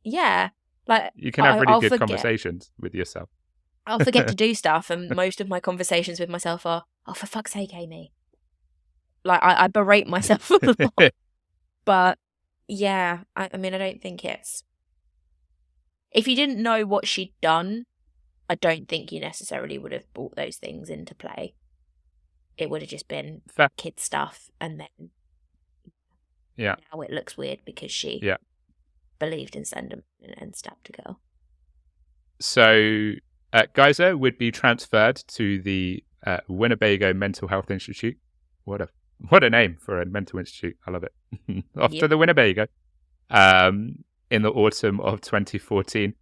Yeah, like you can have really good conversations with yourself. I'll forget to do stuff, and most of my conversations with myself are, "Oh, for fuck's sake, Amy!" Like I berate myself a lot, but. Yeah, I mean, I don't think it's. If you didn't know what she'd done, I don't think you necessarily would have brought those things into play. It would have just been kid stuff, and then. Yeah. Now it looks weird because she. Yeah. believed in Slenderman and stabbed a girl. So Geyser would be transferred to the Winnebago Mental Health Institute. What a name for a mental institute. I love it. Off to the Winnebago in the autumn of 2014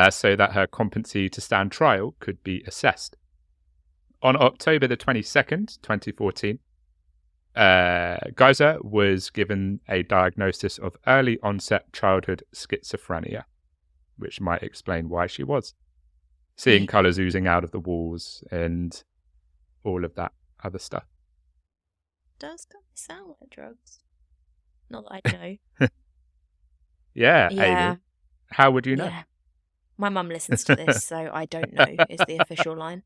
so that her competency to stand trial could be assessed. On October the 22nd, 2014, Geyser was given a diagnosis of early onset childhood schizophrenia, which might explain why she was seeing colours oozing out of the walls and all of that other stuff. Does kind of sound like drugs. Not that I know. Yeah, Amy. How would you know? Yeah. My mum listens to this, so I don't know is the official line.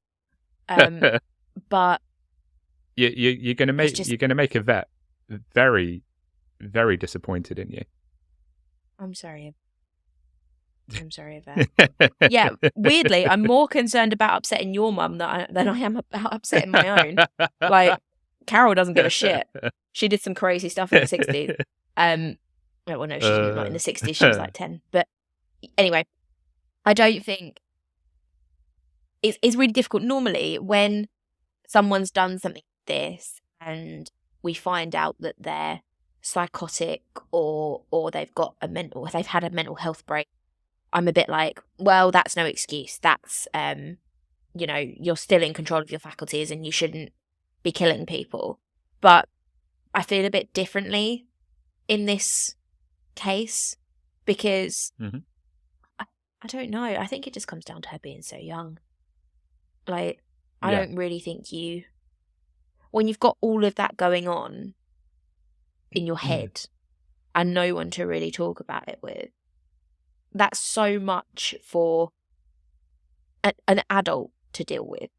But you're gonna make a vet very, very disappointed in you. I'm sorry, Vet. Yeah, weirdly, I'm more concerned about upsetting your mum than I am about upsetting my own. Like, Carol doesn't give a shit. She did some crazy stuff in the 60s. Well, no, she's not in the 60s. She was like 10. But anyway, I don't think it's really difficult. Normally, when someone's done something like this and we find out that they're psychotic or they've had a mental health break, I'm a bit like, well, that's no excuse. That's you're still in control of your faculties and you shouldn't be killing people. But I feel a bit differently in this case because I don't know. I think it just comes down to her being so young. Like, I don't really think when you've got all of that going on in your head and no one to really talk about it with, that's so much for an adult to deal with.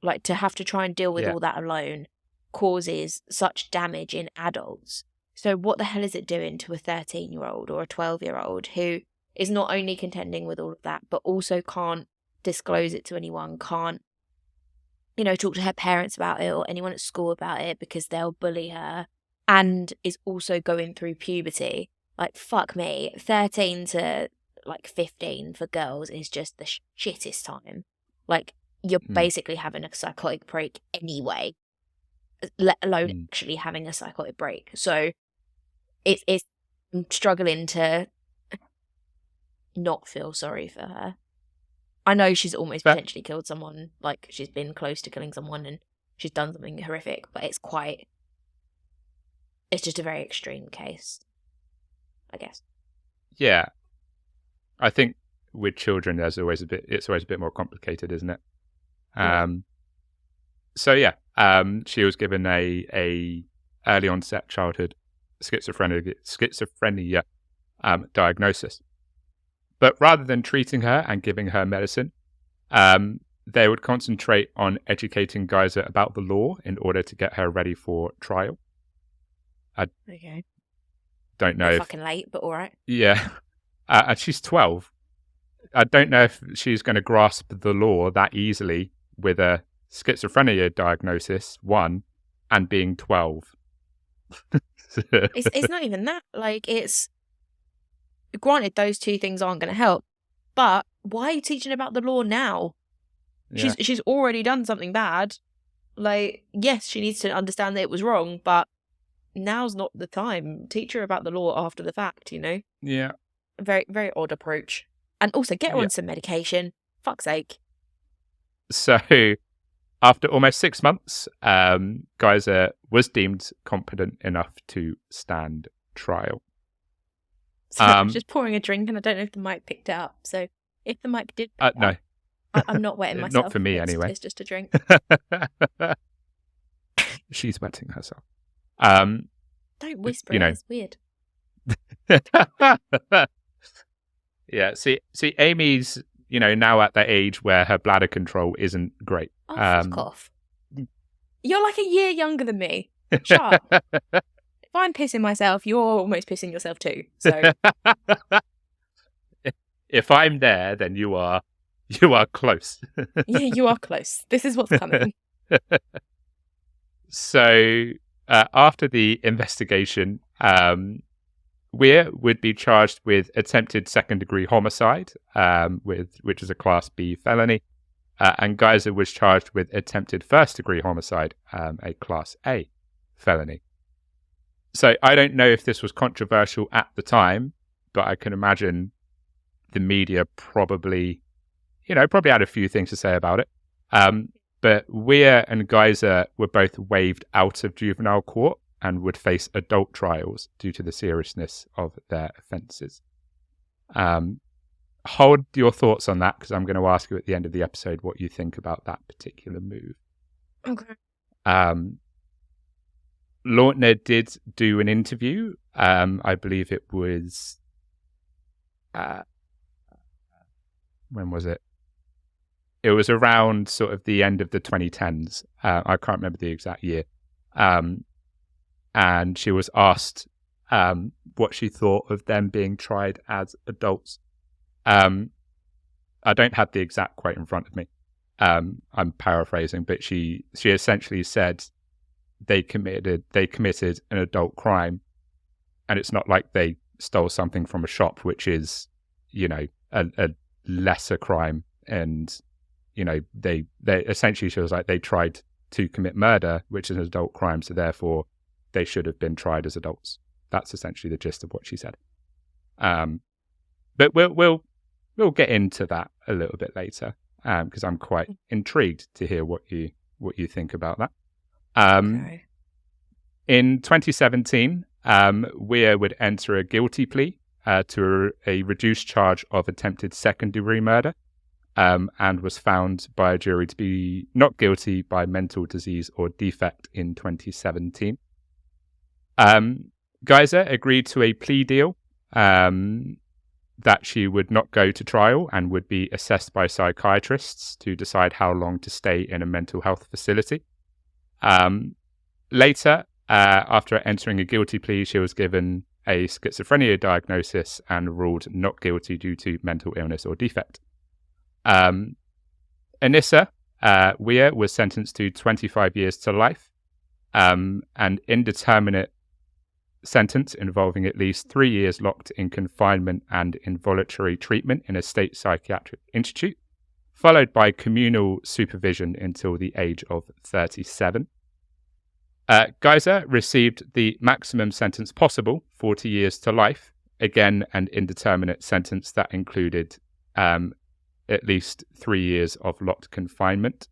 Like, to have to try and deal with all that alone causes such damage in adults. So what the hell is it doing to a 13-year-old or a 12-year-old who is not only contending with all of that, but also can't disclose it to anyone, can't, talk to her parents about it or anyone at school about it because they'll bully her, and is also going through puberty. Like, fuck me, 13 to, 15 for girls is just the shittest time. Like, you're basically having a psychotic break anyway, let alone actually having a psychotic break. So it's I'm struggling to not feel sorry for her. I know she's almost potentially killed someone, like she's been close to killing someone and she's done something horrific, but it's just a very extreme case, I guess. Yeah. I think with children it's always a bit more complicated, isn't it? She was given a early onset childhood schizophrenia diagnosis. But rather than treating her and giving her medicine, they would concentrate on educating Geyser about the law in order to get her ready for trial. Okay. Don't know. Fucking late, but all right. Yeah. And she's 12. I don't know if she's going to grasp the law that easily with a schizophrenia diagnosis, and being 12. It's not even that. Like, it's... Granted, those two things aren't going to help, but why are you teaching about the law now? Yeah. She's already done something bad. Like, yes, she needs to understand that it was wrong, but now's not the time. Teach her about the law after the fact, Yeah. Very, very odd approach. And also, get her on some medication. Fuck's sake. So, after almost 6 months, Geyser was deemed competent enough to stand trial. So I'm just pouring a drink, and I don't know if the mic picked it up. So if the mic did pick no. up, I'm not wetting myself. Not for me, anyway. It's just a drink. She's wetting herself. Don't whisper, it's weird. Yeah, see, Amy's, now at that age where her bladder control isn't great. Oh, fuck off. You're like a year younger than me. Shut up. If I'm pissing myself, you're almost pissing yourself too. So if I'm there, then you are close. Yeah, you are close. This is what's coming. So after the investigation, Weir would be charged with attempted second-degree homicide, which is a Class B felony, and Geyser was charged with attempted first-degree homicide, a Class A felony. So I don't know if this was controversial at the time, but I can imagine the media probably had a few things to say about it. But Weir and Geyser were both waived out of juvenile court and would face adult trials due to the seriousness of their offences. Hold your thoughts on that, because I'm going to ask you at the end of the episode what you think about that particular move. Okay. Leutner did do an interview. I believe it was... when was it? It was around sort of the end of the 2010s. I can't remember the exact year. And she was asked what she thought of them being tried as adults. I don't have the exact quote in front of me. I'm paraphrasing, but she essentially said they committed an adult crime, and it's not like they stole something from a shop, which is, a lesser crime. And, they essentially, she was like, they tried to commit murder, which is an adult crime, so therefore they should have been tried as adults. That's essentially the gist of what she said. But we'll get into that a little bit later, because I'm quite intrigued to hear what you think about that. Okay. In 2017, Weir would enter a guilty plea to a reduced charge of attempted second-degree murder, and was found by a jury to be not guilty by mental disease or defect in 2017. Geyser agreed to a plea deal that she would not go to trial and would be assessed by psychiatrists to decide how long to stay in a mental health facility. Later, after entering a guilty plea, she was given a schizophrenia diagnosis and ruled not guilty due to mental illness or defect. Anissa, Weir, was sentenced to 25 years to life, an indeterminate sentence involving at least 3 years locked in confinement and involuntary treatment in a state psychiatric institute, followed by communal supervision until the age of 37. Geyser received the maximum sentence possible, 40 years to life, again an indeterminate sentence that included at least 3 years of locked confinement.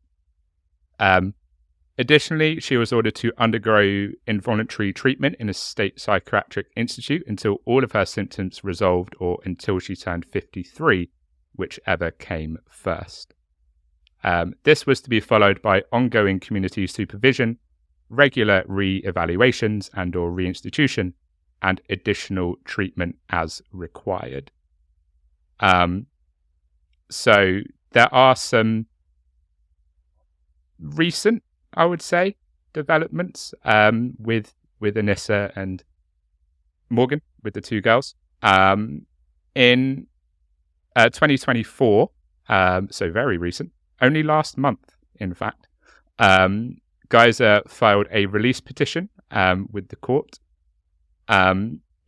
Additionally, she was ordered to undergo involuntary treatment in a state psychiatric institute until all of her symptoms resolved or until she turned 53, whichever came first. This was to be followed by ongoing community supervision, regular re-evaluations and or reinstitution, and additional treatment as required. So there are some recent, I would say, developments with Anissa and Morgan, with the two girls. In 2024, so very recent, only last month, in fact, Geyser filed a release petition with the court.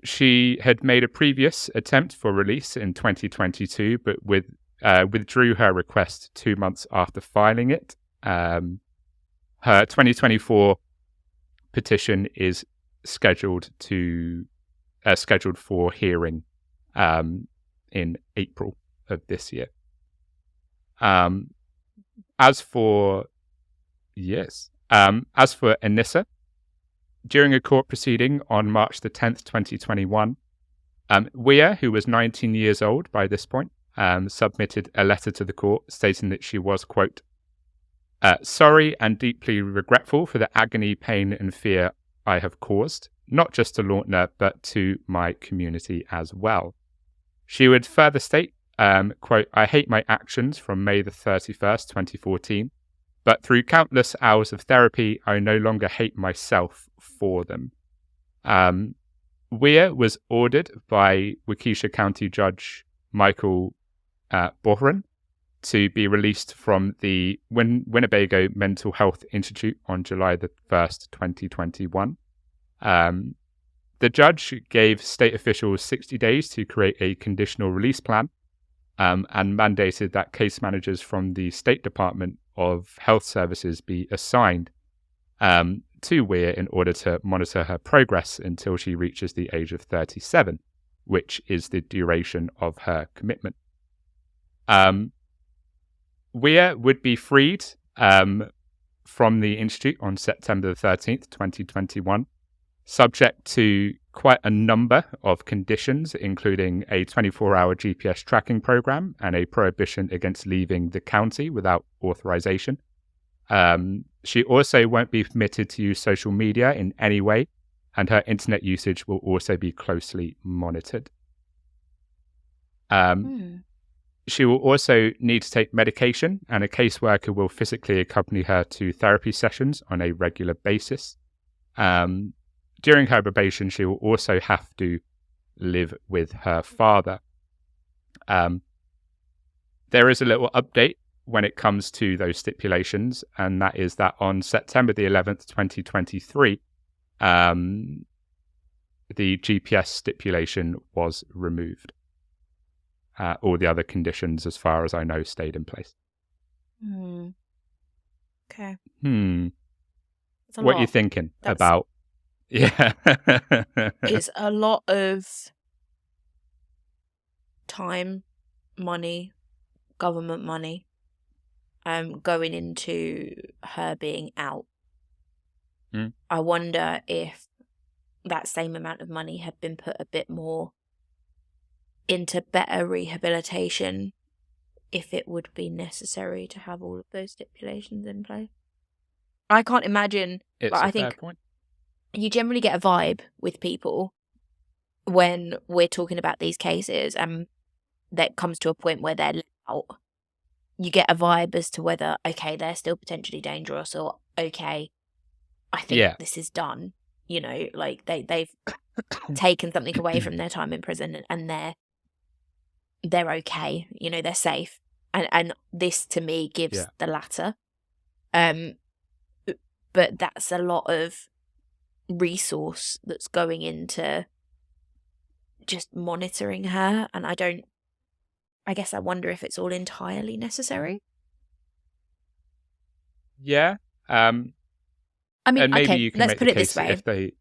She had made a previous attempt for release in 2022, but withdrew her request 2 months after filing it. Her 2024 petition is scheduled for hearing in April of this year. As for Anissa, during a court proceeding on March the 10th, 2021, Weir, who was 19 years old by this point, submitted a letter to the court stating that she was, quote, sorry and deeply regretful for the agony, pain and fear I have caused, not just to Leutner, but to my community as well. She would further state, quote, I hate my actions from May the 31st, 2014, but through countless hours of therapy, I no longer hate myself for them. Weir was ordered by Waukesha County Judge Michael Bohren to be released from the Winnebago Mental Health Institute on July the 1st, 2021. The The judge gave state officials 60 days to create a conditional release plan, and mandated that case managers from the State Department of Health Services be assigned to Weir in order to monitor her progress until she reaches the age of 37, which is the duration of her commitment. Weir would be freed from the Institute on September the 13th, 2021, subject to quite a number of conditions, including a 24-hour GPS tracking program and a prohibition against leaving the county without authorization. She also won't be permitted to use social media in any way, and her internet usage will also be closely monitored. She will also need to take medication, and a caseworker will physically accompany her to therapy sessions on a regular basis. During her probation, she will also have to live with her father. There is a little update when it comes to those stipulations, and that is that on September the 11th, 2023, the GPS stipulation was removed. All the other conditions, as far as I know, stayed in place. Okay. What are you thinking about? Yeah. It's a lot of time, money, government money, going into her being out. I wonder if that same amount of money had been put a bit more into better rehabilitation, if it would be necessary to have all of those stipulations in place. I can't imagine. I think point. You generally get a vibe with people when we're talking about these cases, and that comes to a point where they're let out. You get a vibe as to whether, okay, they're still potentially dangerous, or okay, I think this is done. You know, like they've taken something away from their time in prison, and they're okay. You know, they're safe. And this to me gives the latter. But that's a lot of resource that's going into just monitoring her, and I guess I wonder if it's all entirely necessary. I mean, okay, let's put it this way.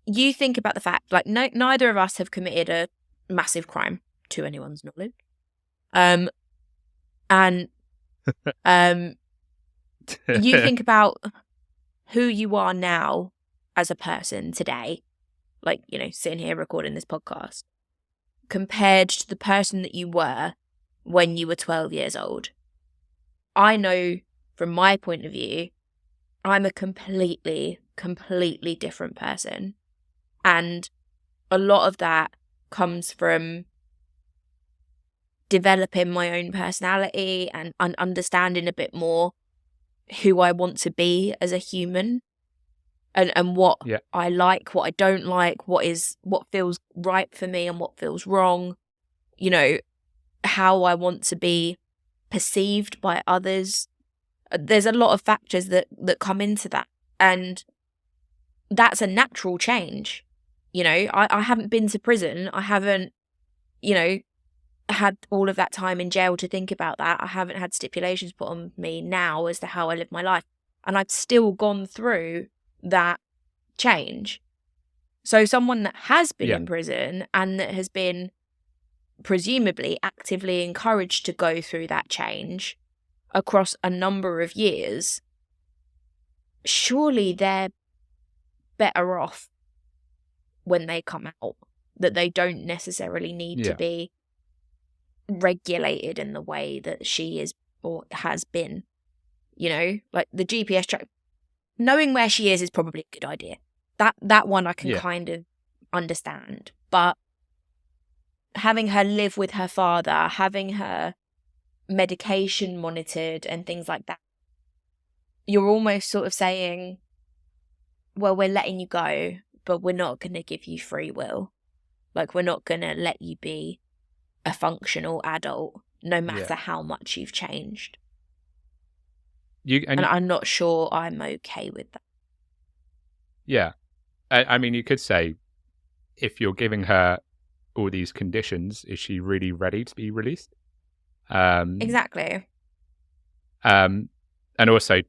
You think about the fact, like, neither of us have committed a massive crime to anyone's knowledge. You think about who you are now as a person today, like, you know, sitting here recording this podcast, compared to the person that you were when you were 12 years old. I know from my point of view, I'm a completely different person. And a lot of that comes from developing my own personality and understanding a bit more who I want to be as a human, and what I like, what I don't like, what feels right for me and what feels wrong, you know, how I want to be perceived by others. There's a lot of factors that come into that, and that's a natural change. You know, I haven't been to prison. I haven't, you know, had all of that time in jail to think about that. I haven't had stipulations put on me now as to how I live my life. And I've still gone through that change. So someone that has been in prison and that has been presumably actively encouraged to go through that change across a number of years, surely they're better off when they come out, that they don't necessarily need to be regulated in the way that she is or has been. You know, like the GPS track, knowing where she is probably a good idea. That one I can kind of understand. But having her live with her father, having her medication monitored and things like that, you're almost sort of saying, well, we're letting you go, but we're not going to give you free will. Like, we're not going to let you be a functional adult, no matter how much you've changed. And I'm not sure I'm okay with that. Yeah. I mean, you could say if you're giving her all these conditions, is she really ready to be released? Exactly. And also,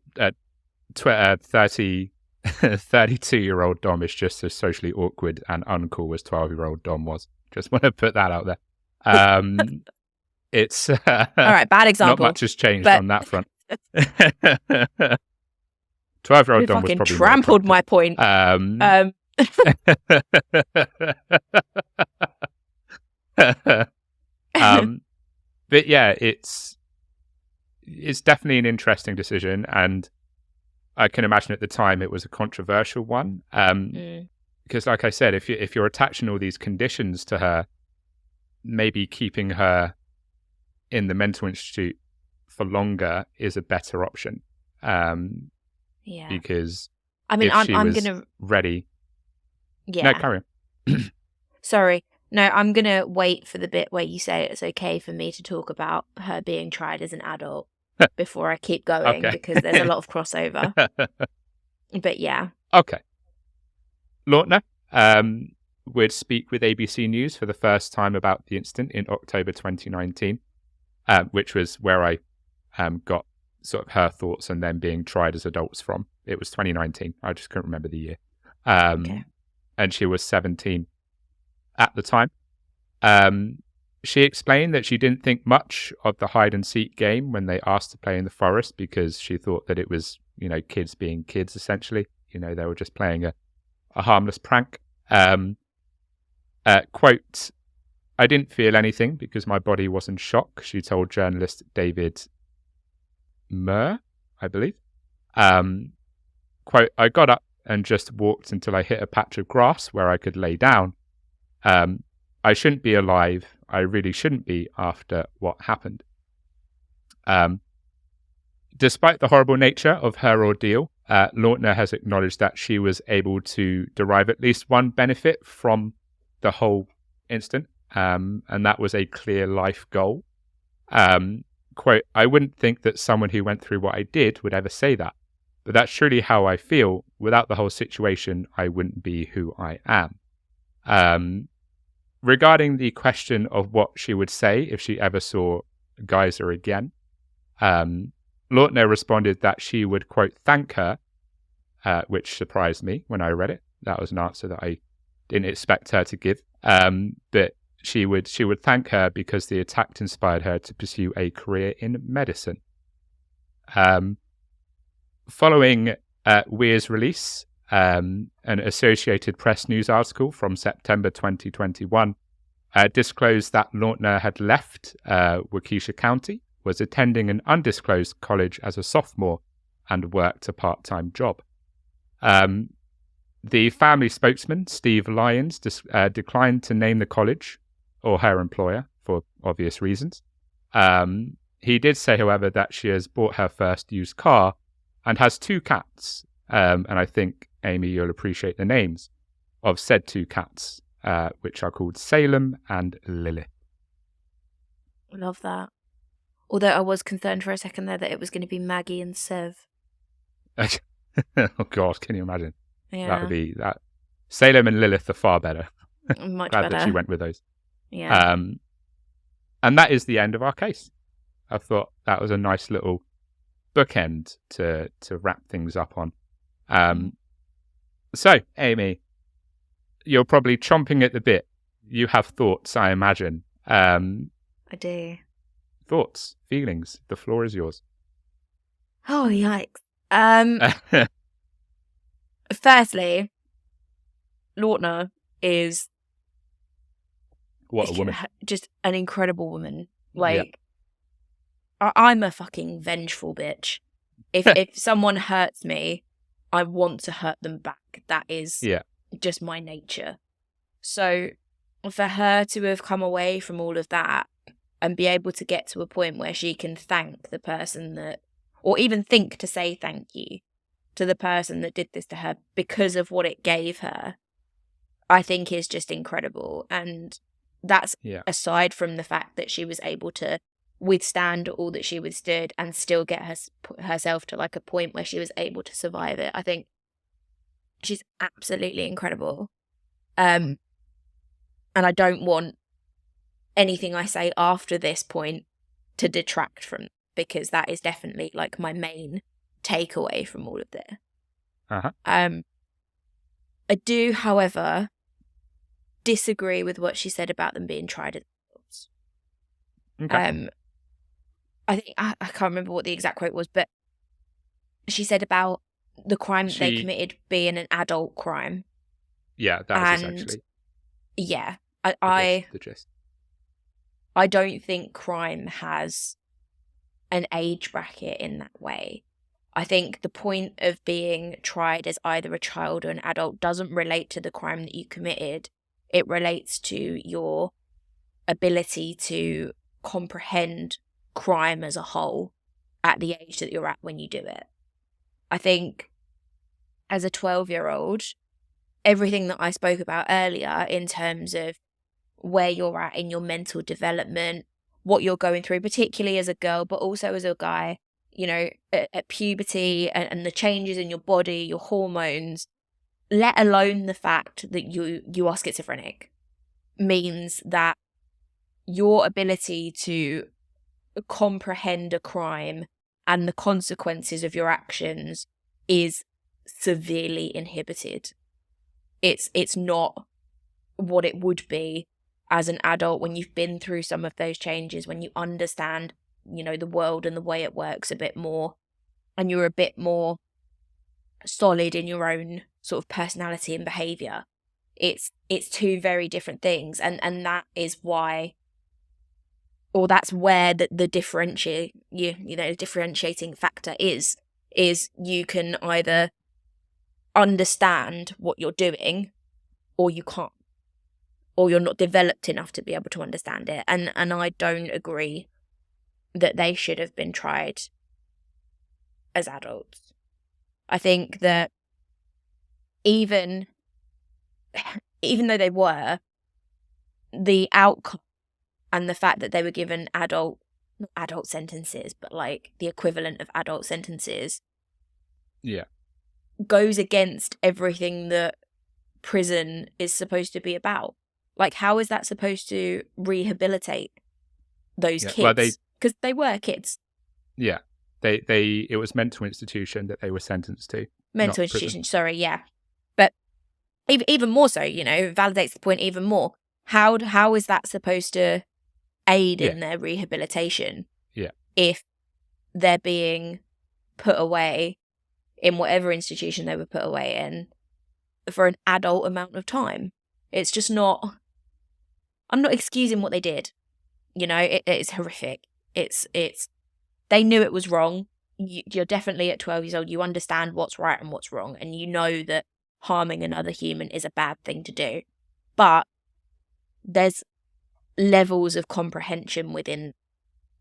32-year-old Dom is just as socially awkward and uncool as 12-year-old Dom was. Just want to put that out there. It's all right, bad example. Not much has changed on that front. 12-year-old Dom was probably trampled my point. But yeah, it's definitely an interesting decision, and I can imagine at the time it was a controversial one. Because, like I said, if you're attaching all these conditions to her, maybe keeping her in the mental institute for longer is a better option. Yeah. Because I'm gonna ready. Yeah. No, carry on. Sorry. No, I'm gonna wait for the bit where you say it's okay for me to talk about her being tried as an adult before I keep going, because there's a lot of crossover. But yeah. Okay. Leutner would speak with ABC News for the first time about the incident in October 2019, which was where I got sort of her thoughts and them being tried as adults from. It was 2019. I just couldn't remember the year. And she was 17 at the time. She explained that she didn't think much of the hide and seek game when they asked to play in the forest, because she thought that it was, kids being kids, essentially. They were just playing a harmless prank. Quote, "I didn't feel anything because my body was in shock," she told journalist David Murr, I believe. Quote, "I got up and just walked until I hit a patch of grass where I could lay down. I shouldn't be alive. I really shouldn't be after what happened." Despite the horrible nature of her ordeal, Leutner has acknowledged that she was able to derive at least one benefit from the whole incident, and that was a clear life goal. Quote, "I wouldn't think that someone who went through what I did would ever say that, but that's truly how I feel. Without the whole situation, I wouldn't be who I am." Regarding the question of what she would say if she ever saw Geyser again, Leutner responded that she would, quote, "thank her," which surprised me when I read it. That was an answer that I didn't expect her to give. But she would thank her because the attack inspired her to pursue a career in medicine. Following Weir's release, an Associated Press news article from September 2021 disclosed that Leutner had left Waukesha County, was attending an undisclosed college as a sophomore, and worked a part-time job. The family spokesman, Steve Lyons, declined to name the college or her employer for obvious reasons. He did say, however, that she has bought her first used car and has 2 cats. And I think, Amy, you'll appreciate the names of said 2 cats, which are called Salem and Lilith. Love that. Although I was concerned for a second there that it was going to be Maggie and Sev. Oh, God, can you imagine? Yeah. That would be that. Salem and Lilith are far better. Much Glad better. that she went with those. Yeah. And that is the end of our case. I thought that was a nice little bookend to wrap things up on. So, Amy, you're probably chomping at the bit. You have thoughts, I imagine. I do. Thoughts, feelings. The floor is yours. Oh, yikes. Firstly, Leutner is what a woman. Just an incredible woman. Like, I'm a fucking vengeful bitch. If someone hurts me, I want to hurt them back. That is just my nature. So for her to have come away from all of that and be able to get to a point where she can thank the person that, or even think to say thank you to the person that did this to her because of what it gave her, I think is just incredible. And that's aside from the fact that she was able to withstand all that she withstood and still get herself to like a point where she was able to survive it. I think she's absolutely incredible. And I don't want anything I say after this point to detract from, because that is definitely like my main takeaway from all of this. I do, however, disagree with what she said about them being tried as adults. Okay. I think I can't remember what the exact quote was, but she said about the crime that they committed being an adult crime. Yeah, that was essentially. Yeah, the gist. I don't think crime has an age bracket in that way. I think the point of being tried as either a child or an adult doesn't relate to the crime that you committed. It relates to your ability to comprehend crime as a whole at the age that you're at when you do it. I think as a 12-year-old, everything that I spoke about earlier in terms of where you're at in your mental development, what you're going through, particularly as a girl, but also as a guy, you know, at puberty and the changes in your body, your hormones, let alone the fact that you are schizophrenic, means that your ability to comprehend a crime and the consequences of your actions is severely inhibited. It's not what it would be as an adult when you've been through some of those changes, when you understand, you know, the world and the way it works a bit more, and you're a bit more solid in your own sort of personality and behavior. It's two very different things, and that is why, or that's where the differentiating factor is you can either understand what you're doing or you can't, or you're not developed enough to be able to understand it. And I don't agree that they should have been tried as adults. I think that even though they were, the outcome and the fact that they were given not adult sentences, but like the equivalent of adult sentences, goes against everything that prison is supposed to be about. Like, how is that supposed to rehabilitate those kids? Because they were kids. Yeah. It was mental institution that they were sentenced to. Mental institution, sorry, yeah. But even more so, you know, validates the point even more. How is that supposed to aid in their rehabilitation? Yeah. If they're being put away in whatever institution they were put away in for an adult amount of time. It's just not... I'm not excusing what they did. You know, it's horrific. It's they knew it was wrong. You're definitely at 12 years old. You understand what's right and what's wrong. And you know that harming another human is a bad thing to do. But there's levels of comprehension within.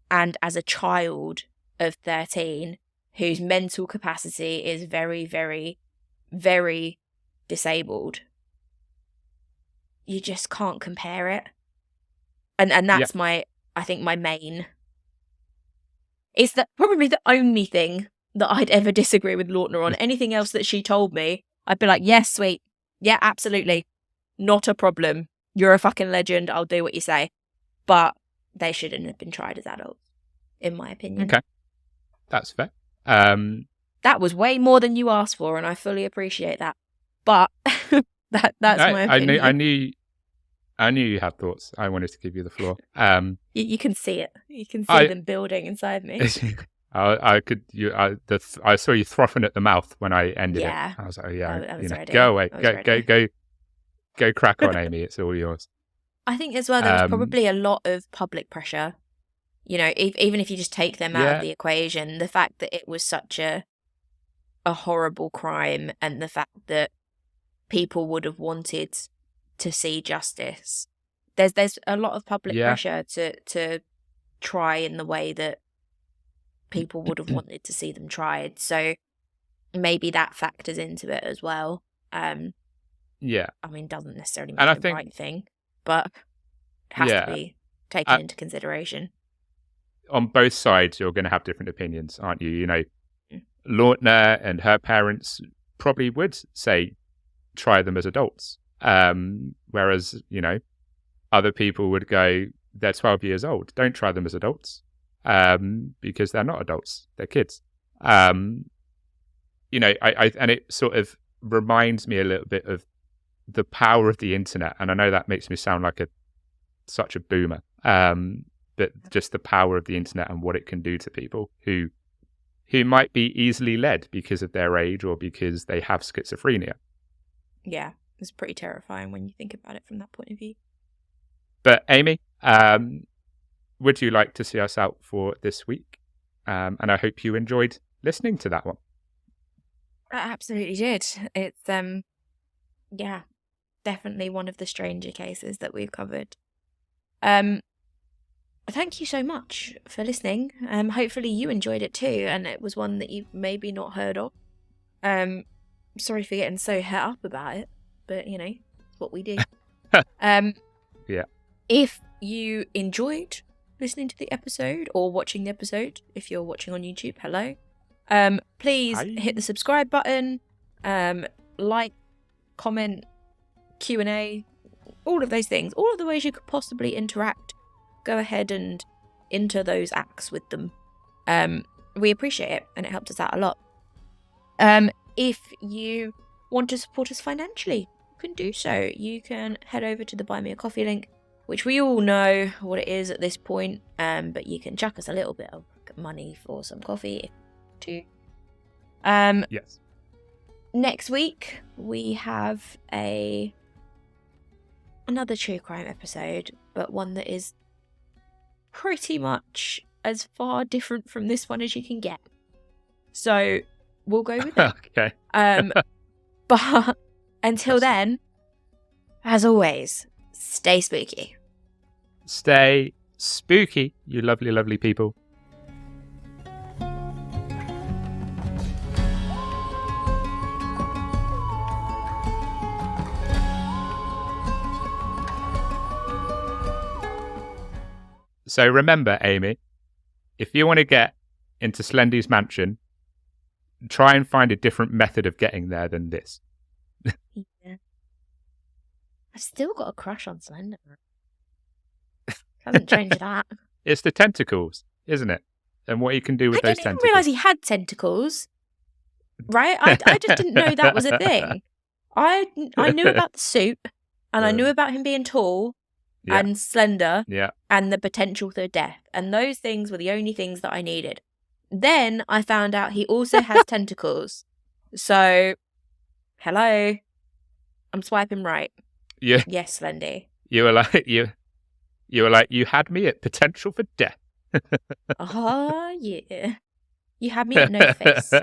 And as a child of 13, whose mental capacity is very, very, very disabled, you just can't compare it. And that's I think my main... It's probably the only thing that I'd ever disagree with Leutner on. Anything else that she told me, I'd be like, yes, sweet. Yeah, absolutely. Not a problem. You're a fucking legend. I'll do what you say. But they shouldn't have been tried as adults, in my opinion. Okay. That's fair. That was way more than you asked for, and I fully appreciate that. But that's my opinion. I knew you had thoughts. I wanted to give you the floor. You can see it. You can see them building inside me. I saw you frothing at the mouth when I ended it. I was like, oh, yeah, go away, go crack on, Amy. It's all yours. I think as well, there was probably a lot of public pressure. You know, even if you just take them out of the equation, the fact that it was such a horrible crime, and the fact that people would have wanted to see justice. There's a lot of public pressure to try in the way that people would have wanted to see them tried. So maybe that factors into it as well. I mean, doesn't necessarily make the right thing, but it has to be taken into consideration. On both sides, you're going to have different opinions, aren't you? You know, Leutner and her parents probably would say try them as adults. Whereas, you know, other people would go, they're 12 years old. Don't try them as adults, because they're not adults. They're kids. And it sort of reminds me a little bit of the power of the internet. And I know that makes me sound like such a boomer, but just the power of the internet and what it can do to people who might be easily led because of their age or because they have schizophrenia. Yeah, it's pretty terrifying when you think about it from that point of view. But Amy, would you like to see us out for this week? And I hope you enjoyed listening to that one. I absolutely did. It's definitely one of the stranger cases that we've covered. Thank you so much for listening. Hopefully you enjoyed it too, and it was one that you've maybe not heard of. Sorry for getting so het up about it, but it's what we do. Yeah. If you enjoyed listening to the episode or watching the episode, if you're watching on YouTube, hello. Please hit the subscribe button, like, comment, Q&A, all of those things, all of the ways you could possibly interact. Go ahead and enter those acts with them. We appreciate it, and it helps us out a lot. If you want to support us financially, you can do so. You can head over to the Buy Me a Coffee link, which we all know what it is at this point, but you can chuck us a little bit of money for some coffee too. Yes. Next week we have another true crime episode, but one that is pretty much as far different from this one as you can get. So we'll go with it. Okay. But until then, as always, stay spooky. Stay spooky, you lovely, lovely people. So remember, Amy, if you want to get into Slendy's mansion, try and find a different method of getting there than this. Yeah. I've still got a crush on Slenderman. Hasn't changed that. It's the tentacles, isn't it? And what he can do with those tentacles. I didn't realise he had tentacles. Right? I just didn't know that was a thing. I knew about the suit, and I knew about him being tall. Yeah. And slender, and the potential for death. And those things were the only things that I needed. Then I found out he also has tentacles. So, hello. I'm swiping right. Yeah. Yes, Slendy. You were like, you had me at potential for death. Oh, yeah. You had me at no face.